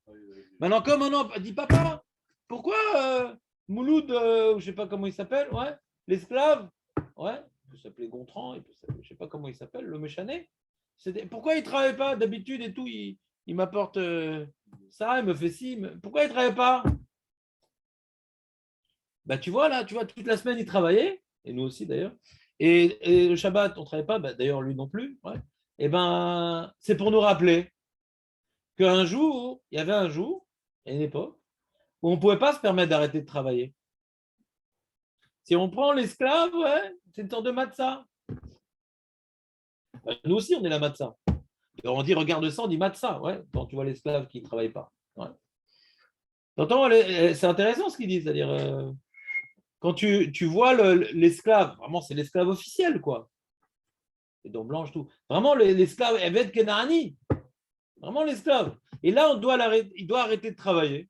Maintenant, comme on dit, papa, pourquoi Mouloud, je ne sais pas comment il s'appelle, ouais, l'esclave, ouais, il peut s'appeler Gontran, je ne sais pas comment il s'appelle, le méchané. Pourquoi il ne travaille pas d'habitude et tout? Il m'apporte ça, il me fait ci. Pourquoi il ne travaille pas? Bah, tu vois, là, toute la semaine, il travaillait, et nous aussi d'ailleurs. Et le Shabbat, on ne travaillait pas, bah, d'ailleurs, lui non plus. Ouais. Et ben, c'est pour nous rappeler qu'un jour, il y avait un jour, à une époque, où on ne pouvait pas se permettre d'arrêter de travailler. Si on prend l'esclave, ouais, c'est une sorte de matzah. Nous aussi, on est la matzah. On dit regarde ça, on dit matzah, ouais, quand tu vois l'esclave qui ne travaille pas. Ouais. T'entends, c'est intéressant ce qu'ils disent, c'est-à-dire quand tu vois l'esclave, vraiment c'est l'esclave officiel, quoi. Les dents blanches, tout. Vraiment l'esclave Eved Kenani. Vraiment l'esclave. Et là, il doit arrêter de travailler.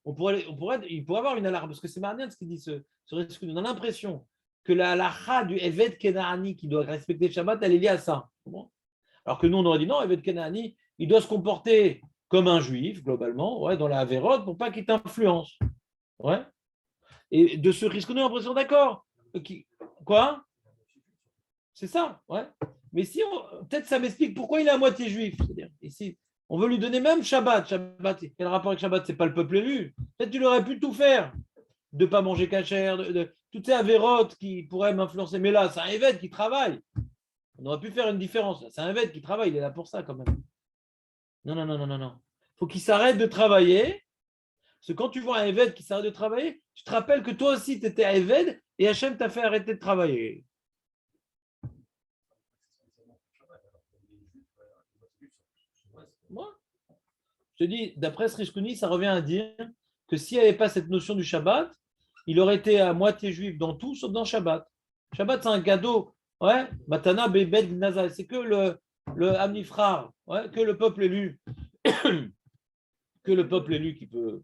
Il pourrait avoir une alarme, parce que c'est Marnian ce qu'il dit, ce risque. On a l'impression que la halakha du Eved Kenani qui doit respecter le Shabbat, elle est liée à ça. Bon. Alors que nous, on aurait dit non, Eved Kenani, il doit se comporter comme un juif, globalement, ouais, dans la Averot, pour pas qu'il t'influence. Ouais. Et de ce risque, on a l'impression, d'accord. Quoi? C'est ça, ouais. Mais si, peut-être ça m'explique pourquoi il est à moitié juif. C'est-à-dire, ici, on veut lui donner même Shabbat. Shabbat, quel rapport avec Shabbat? C'est pas le peuple élu. Peut-être tu aurais pu tout faire. De ne pas manger cachère, de toutes ces avérotes qui pourraient m'influencer. Mais là, c'est un évêque qui travaille. On aurait pu faire une différence. C'est un évêque qui travaille, il est là pour ça quand même. Non. Il faut qu'il s'arrête de travailler. Parce que quand tu vois un évêque qui s'arrête de travailler, tu te rappelles que toi aussi, tu étais un évêque et Hachem t'a fait arrêter de travailler. Je te dis, d'après ce Rishkuni, ça revient à dire que s'il n'y avait pas cette notion du Shabbat, il aurait été à moitié juif dans tout, sauf dans Shabbat. Shabbat, c'est un cadeau. Ouais, Matana Bebed Nazal, c'est que le Amnifrar, ouais, que le peuple élu, que le peuple élu qui peut.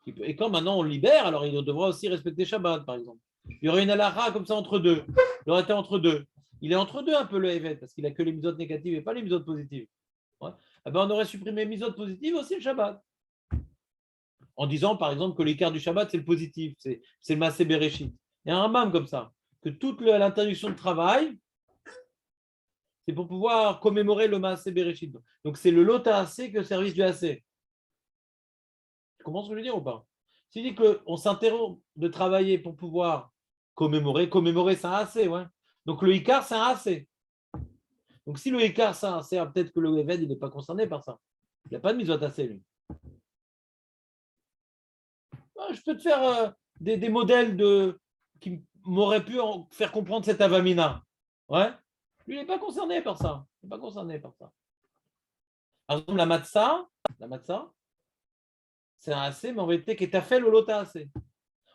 Et quand maintenant on le libère, alors il devra aussi respecter Shabbat, par exemple. Il y aurait une halakha comme ça entre deux. Il aurait été entre deux. Il est entre deux un peu le Evet, parce qu'il n'a que les misotes négatives et pas les misotes positives. Ouais. Eh ben, on aurait supprimé les misotes positives aussi le Shabbat. En disant par exemple que l'écart du Shabbat c'est le positif, c'est le Maaseh Bereshit. Il y a un Rambam comme ça, que toute l'interdiction de travail, c'est pour pouvoir commémorer le Maaseh Bereshit. Donc c'est le lot AC que le service du AC. Tu comprends ce que je veux dire ou pas? Si dit qu'on s'interrompt de travailler pour pouvoir commémorer c'est un AC, ouais. Donc le Icar, c'est un AC. Donc si le Icar, c'est un AC, peut-être que le Eved, il n'est pas concerné par ça. Il n'a pas de mise AC, lui. Je peux te faire des modèles qui m'auraient pu faire comprendre cette avamina. Ouais. Lui, il n'est pas concerné par ça. Il n'est pas concerné par ça. Par exemple, la matzah, c'est un AC, mais en vérité, qui est à fait le lot AC.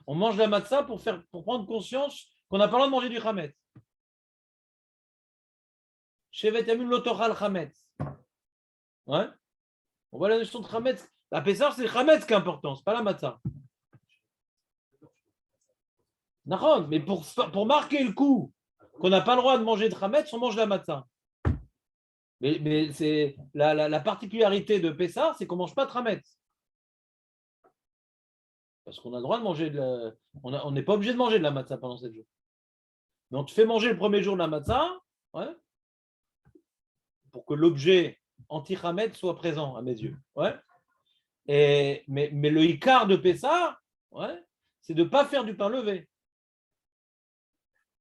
On mange la matzah pour prendre conscience qu'on n'a pas le droit de manger du chametz. Shevet Yamim lo tochal chametz. Ouais. On voit la notion de chametz. La Pessah, c'est le chametz qui est important, c'est pas la matzah. D'accord, mais pour marquer le coup qu'on n'a pas le droit de manger de chametz, on mange la matzah. Mais c'est la particularité de Pessah, c'est qu'on ne mange pas de chametz. Parce qu'on a le droit de manger on n'est pas obligé de manger de la matzah pendant 7 jours. Mais on te fait manger le premier jour de la matzah, ouais, pour que l'objet anti-chametz soit présent à mes yeux. Ouais. Mais le Icar de Pessah, ouais, c'est de ne pas faire du pain levé.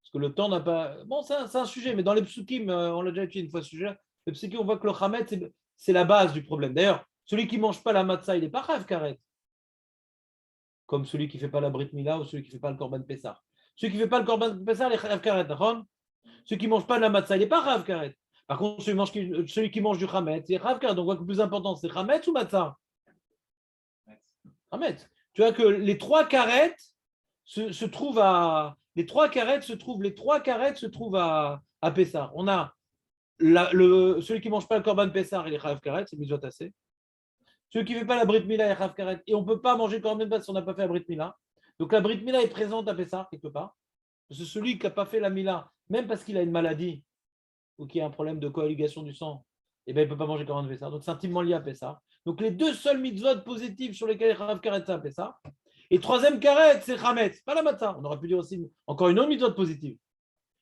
Parce que le temps n'a pas. Bon, c'est un sujet, mais dans les psukim, on l'a déjà étudié une fois ce sujet. Les psukim, on voit que le chametz, c'est la base du problème. D'ailleurs, celui qui ne mange pas la matzah, il n'est pas chav karet. Comme celui qui ne fait pas la brit mila ou celui qui ne fait pas le korban pessah. Celui qui ne fait pas le korban pessah, il est chav karet. Celui qui ne mange pas de la matzah, il n'est pas chav karet. Par contre, celui qui mange du chametz, il est chav karet. Donc, on voit que le plus important, c'est chametz ou matzah? Chametz. Tu vois que les trois karet se trouvent à. Les trois carettes se trouvent à Pessah. On a celui qui ne mange pas le korban Pessah, il est chayav karet, c'est misot assez. Celui qui ne fait pas la brit mila, il est chayav karet. Et on ne peut pas manger le korban Pessah si on n'a pas fait la brit mila. Donc la brit mila est présente à Pessah, quelque part. C'est celui qui n'a pas fait la mila, même parce qu'il a une maladie ou qu'il a un problème de coagulation du sang, eh ben, il ne peut pas manger le korban Pessah. Donc c'est intimement lié à Pessah. Donc les deux seuls mitzvot positifs sur lesquels il est chayav karet, c'est à Pessah. Et troisième karet, c'est chametz, pas la matzah. On aurait pu dire aussi encore une autre mitzvot positive.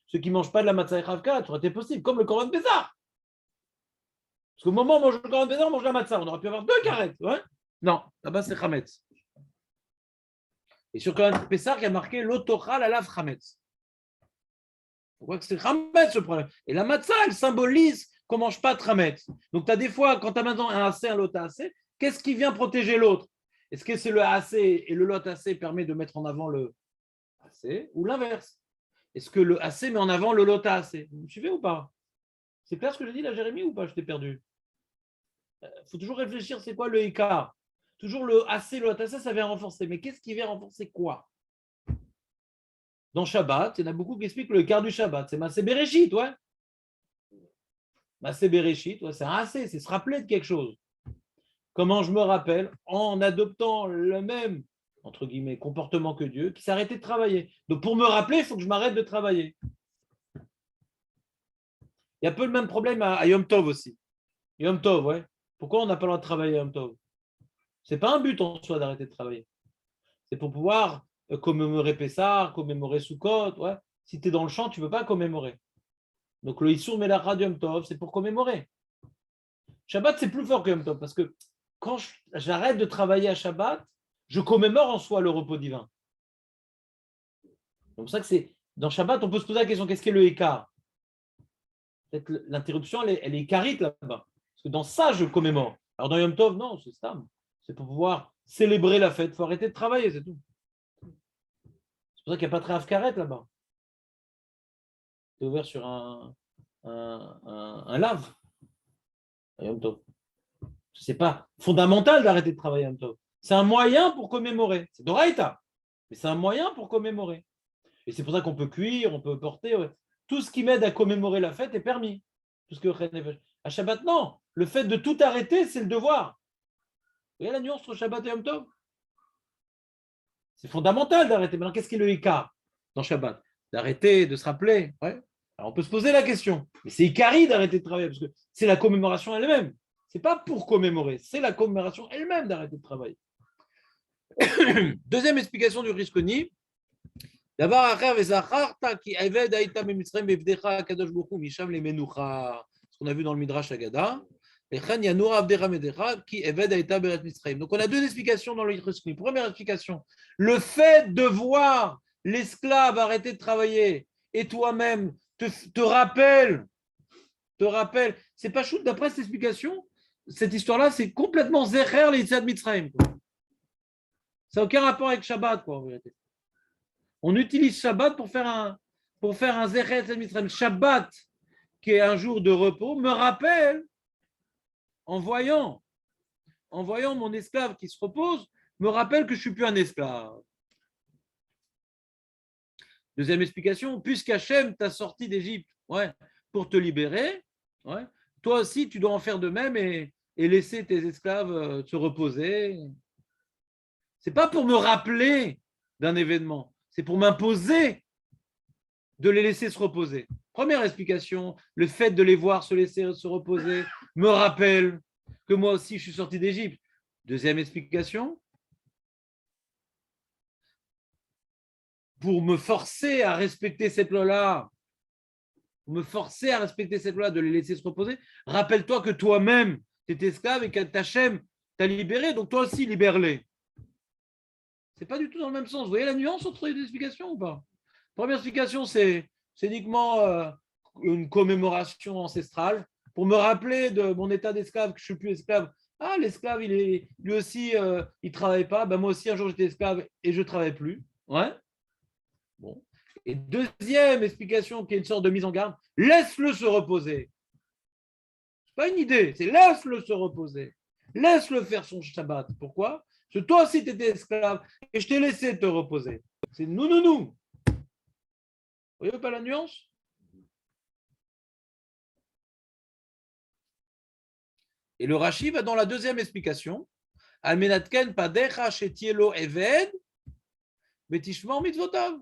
Ceux qui ne mangent pas de la matzah et chav karet, ça aurait été possible, comme le korban Pessah. Parce qu'au moment où on mange le korban Pessah, on mange la matzah. On aurait pu avoir deux karet. Ouais, non, là-bas c'est chametz. Et sur le korban Pessah, il y a marqué l'otochal alav chametz. On voit que c'est chametz le problème. Et la matzah, elle symbolise qu'on ne mange pas de chametz. Donc tu as des fois, quand tu as maintenant un AC, un lot AC, qu'est-ce qui vient protéger l'autre? Est-ce que c'est le AC et le lot AC permet de mettre en avant le AC ou l'inverse? Est-ce que le AC met en avant le lot AC? Vous me suivez ou pas? C'est clair ce que je dis là, Jérémy, ou pas? Je t'ai perdu. Il faut toujours réfléchir, c'est quoi le écart? Toujours le AC, le lot AC, ça vient renforcer. Mais qu'est-ce qui vient renforcer quoi? Dans Shabbat, il y en a beaucoup qui expliquent le écart du Shabbat. C'est Maaseh Bereshit, ouais. Maaseh Bereshit, ouais, c'est un AC, c'est se rappeler de quelque chose. Comment je me rappelle, en adoptant le même, entre guillemets, comportement que Dieu, qui s'est arrêté de travailler. Donc pour me rappeler, il faut que je m'arrête de travailler. Il y a un peu le même problème à Yom Tov aussi. Yom Tov, ouais. Pourquoi on n'a pas le droit de travailler à Yom Tov? Ce n'est pas un but en soi d'arrêter de travailler. C'est pour pouvoir commémorer Pessah, commémorer Sukkot. Ouais. Si tu es dans le champ, tu ne peux pas commémorer. Donc le Issour Melachad Yom Tov, c'est pour commémorer. Shabbat, c'est plus fort que Yom Tov, parce que quand j'arrête de travailler à Shabbat, je commémore en soi le repos divin. Donc, c'est pour ça que c'est dans Shabbat, on peut se poser la question, qu'est-ce qu'est le écart? Peut-être l'interruption, elle est écarite là-bas. Parce que dans ça, je commémore. Alors dans Yom Tov, non, c'est stam. C'est pour pouvoir célébrer la fête. Il faut arrêter de travailler, c'est tout. C'est pour ça qu'il n'y a pas très Afkaret là-bas. C'est ouvert sur un lave. À Yom Tov. Ce n'est pas fondamental d'arrêter de travailler Yom Tov. C'est un moyen pour commémorer. C'est d'Oraïta, mais c'est un moyen pour commémorer. Et c'est pour ça qu'on peut cuire, on peut porter. Ouais. Tout ce qui m'aide à commémorer la fête est permis. Tout ce que à Shabbat, non. Le fait de tout arrêter, c'est le devoir. Vous voyez la nuance entre Shabbat et Yom Tov? C'est fondamental d'arrêter. Maintenant, qu'est-ce qui est le Ikar dans Shabbat? D'arrêter, de se rappeler. Ouais. Alors, on peut se poser la question. Mais c'est Ikari d'arrêter de travailler, parce que c'est la commémoration elle-même. Ce n'est pas pour commémorer, c'est la commémoration elle-même d'arrêter de travailler. Deuxième explication du Risconi. D'abord, ce qu'on a vu dans le Midrash Agada. Donc, on a deux explications dans le Risconi. Première explication, le fait de voir l'esclave arrêter de travailler et toi-même te rappelle, c'est pas chou, d'après cette explication, cette histoire-là, c'est complètement Zecher l'Yitzhak Mitzrayim. Ça n'a aucun rapport avec Shabbat, quoi, en vérité. On utilise Shabbat pour faire un Zecher l'Yitzhak Mitzrayim. Shabbat, qui est un jour de repos, me rappelle, en voyant mon esclave qui se repose, me rappelle que je ne suis plus un esclave. Deuxième explication, puisqu'Hachem t'a sorti d'Égypte pour te libérer, toi aussi, tu dois en faire de même et laisser tes esclaves se reposer. Ce n'est pas pour me rappeler d'un événement, c'est pour m'imposer de les laisser se reposer. Première explication, le fait de les voir se laisser se reposer me rappelle que moi aussi, je suis sorti d'Égypte. Deuxième explication, pour me forcer à respecter cette loi-là, de les laisser se reposer, rappelle-toi que toi-même, tu es esclave et qu'Hachem t'a libéré, donc toi aussi, libère-les. Ce n'est pas du tout dans le même sens. Vous voyez la nuance entre les deux explications ou pas? Première explication, c'est uniquement une commémoration ancestrale pour me rappeler de mon état d'esclave, que je ne suis plus esclave. Ah, l'esclave, lui aussi, il ne travaille pas. Ben, moi aussi, un jour, j'étais esclave et je ne travaille plus. Ouais. Bon. Et deuxième explication, qui est une sorte de mise en garde, laisse-le se reposer. Ce n'est pas une idée, c'est laisse-le se reposer. Laisse-le faire son Shabbat. Pourquoi? Parce que toi aussi, tu étais esclave et je t'ai laissé te reposer. C'est nous. Vous voyez pas la nuance? Et le Rashi va dans la deuxième explication. Almenatken padecha shetielo eved betishmor mitzvotav.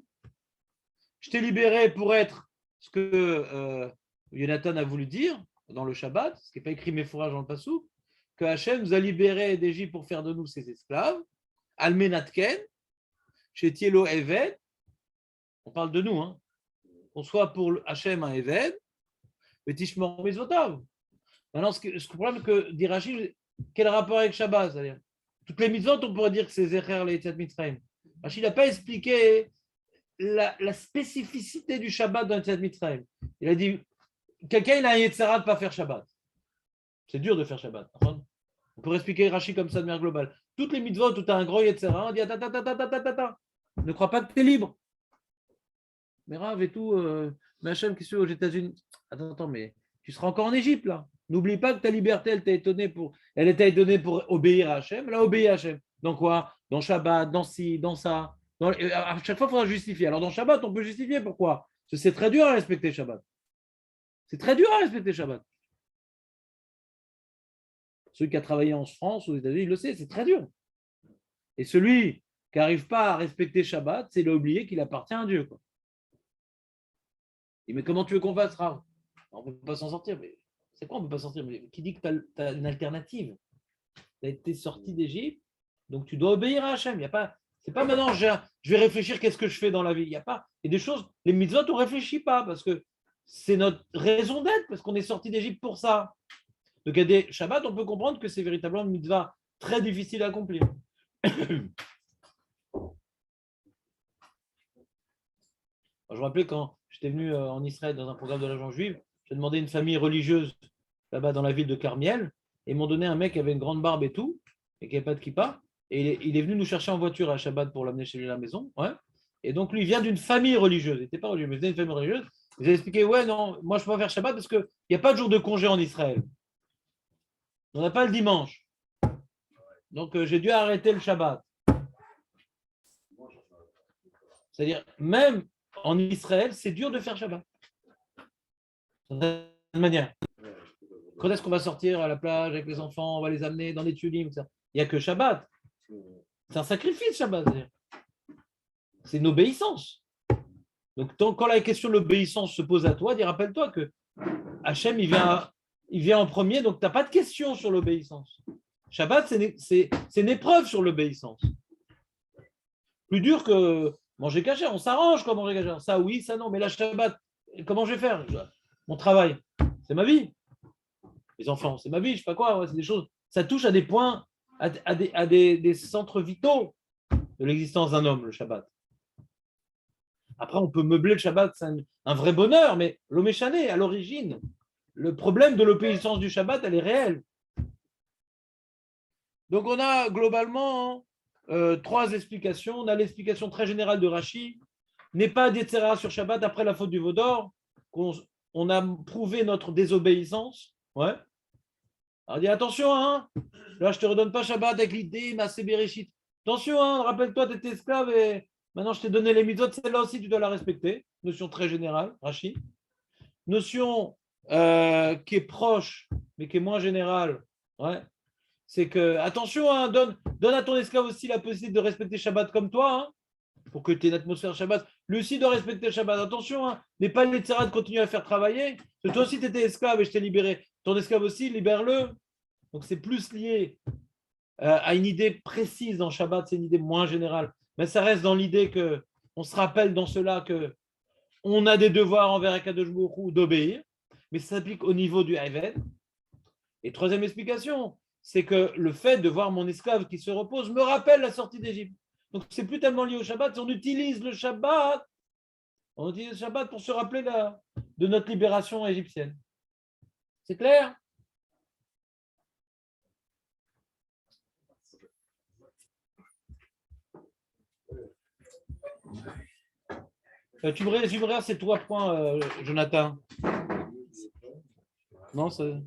Je t'ai libéré pour être ce que Jonathan a voulu dire dans le Shabbat, ce qui n'est pas écrit mes fourrages dans le Passouk, que Hachem nous a libérés d'Égypte pour faire de nous ses esclaves. Almenatken, shetielo eved. On parle de nous, hein. On soit pour Hachem un eved, betishmor mitzvotav. Maintenant, ce problème que dit Rachid, quel rapport avec Shabbat? C'est-à-dire, toutes les mitzvot, on pourrait dire que c'est Zecher l'Yitzhak Mitzrayim. Rachid n'a pas expliqué la spécificité du Shabbat dans l'Yitzhak Mitzrayim. Il a dit, quelqu'un il a un Yetzara de ne pas faire Shabbat. C'est dur de faire Shabbat. On peut expliquer Rachid comme ça de manière globale. Toutes les mitzvot où tu as un gros Yetzara, on dit ne crois pas que tu es libre. Mais Rav et tout, mais Hachem qui se fait aux États-Unis. Attends, mais tu seras encore en Égypte là. N'oublie pas que ta liberté, elle t'a étonné pour obéir à Hachem. Elle a obéi à Hachem. Dans quoi? Dans Shabbat, dans ci, dans ça. À chaque fois, il faudra justifier. Alors dans Shabbat, on peut justifier. Pourquoi? Parce que c'est très dur à respecter Shabbat. C'est très dur à respecter Shabbat. Celui qui a travaillé en France, aux États-Unis, il le sait, c'est très dur. Et celui qui n'arrive pas à respecter Shabbat, c'est l'oublier qu'il appartient à Dieu. Quoi. Et mais comment tu veux qu'on fasse, Rav? On ne peut pas s'en sortir. Mais c'est quoi, on ne peut pas sortir? Mais qui dit que tu as une alternative? Tu as été sorti d'Égypte, donc tu dois obéir à Hachem. Il y a pas, c'est pas maintenant, je vais réfléchir qu'est-ce que je fais dans la vie. Il y a pas. Il y a des choses, les mitzvot, on ne réfléchit pas parce que c'est notre raison d'être, parce qu'on est sorti d'Égypte pour ça. Donc, il y a des Shabbats, on peut comprendre que c'est véritablement une mitzvah très difficile à accomplir. Je me rappelais quand j'étais venu en Israël dans un programme de l'agence juive, j'ai demandé à une famille religieuse là-bas dans la ville de Carmiel, et ils m'ont donné un mec qui avait une grande barbe et tout, et qui n'avait pas de kippa, et il est venu nous chercher en voiture à Shabbat pour l'amener chez lui à la maison. Ouais. Et donc, lui, il vient d'une famille religieuse. Il n'était pas religieux, mais il venait d'une famille religieuse. Il a expliqué, ouais, non, moi, je ne peux pas faire Shabbat parce qu'il n'y a pas de jour de congé en Israël. On n'a pas le dimanche. Donc, j'ai dû arrêter le Shabbat. C'est-à-dire, même en Israël, c'est dur de faire Shabbat. De toute manière. Quand est-ce qu'on va sortir à la plage avec les enfants, on va les amener dans les tulips, etc. Il n'y a que Shabbat. C'est un sacrifice, Shabbat. C'est une obéissance. Donc, quand la question de l'obéissance se pose à toi, rappelle-toi que Hachem, il vient en premier, donc tu n'as pas de question sur l'obéissance. Shabbat, c'est une épreuve sur l'obéissance. Plus dur que manger caché. On s'arrange quand manger caché. Ça, oui, ça, non. Mais la Shabbat, comment je vais faire? Mon travail, c'est ma vie. Les enfants, c'est ma vie, je sais pas quoi. C'est des choses. Ça touche à des points, à des centres vitaux de l'existence d'un homme, le Shabbat. Après, on peut meubler le Shabbat, c'est un vrai bonheur, mais l'Oméchané, à l'origine, le problème de l'obéissance du Shabbat, elle est réelle. Donc, on a globalement 3 explications. On a l'explication très générale de Rashi. N'est pas d'Etzera sur Shabbat après la faute du veau d'or. On a prouvé notre désobéissance. Ouais. Alors, dit attention, hein. Là, je ne te redonne pas Shabbat avec l'idée, Massé Bereshit. Attention, hein, rappelle-toi, tu étais esclave et maintenant je t'ai donné les mitzvot, celle-là aussi, tu dois la respecter. Notion très générale, Rashi. Notion qui est proche, mais qui est moins générale. Ouais. C'est que, attention, hein, donne à ton esclave aussi la possibilité de respecter Shabbat comme toi, hein, pour que tu aies une atmosphère Shabbat. Lui aussi doit respecter Shabbat. Attention, hein, n'est pas les de continuer à faire travailler. Parce que toi aussi, tu étais esclave et je t'ai libéré. Ton esclave aussi, libère-le. Donc, c'est plus lié à une idée précise dans Shabbat, c'est une idée moins générale. Mais ça reste dans l'idée qu'on se rappelle dans cela qu'on a des devoirs envers Akadosh Baruch Hu d'obéir, mais ça s'applique au niveau du Hayven. Et troisième explication, c'est que le fait de voir mon esclave qui se repose me rappelle la sortie d'Égypte. Donc, c'est plus tellement lié au Shabbat, on utilise le Shabbat. On utilise le Shabbat pour se rappeler de notre libération égyptienne. C'est clair? Tu me résumeras ces 3 points, Jonathan? Non, c'est...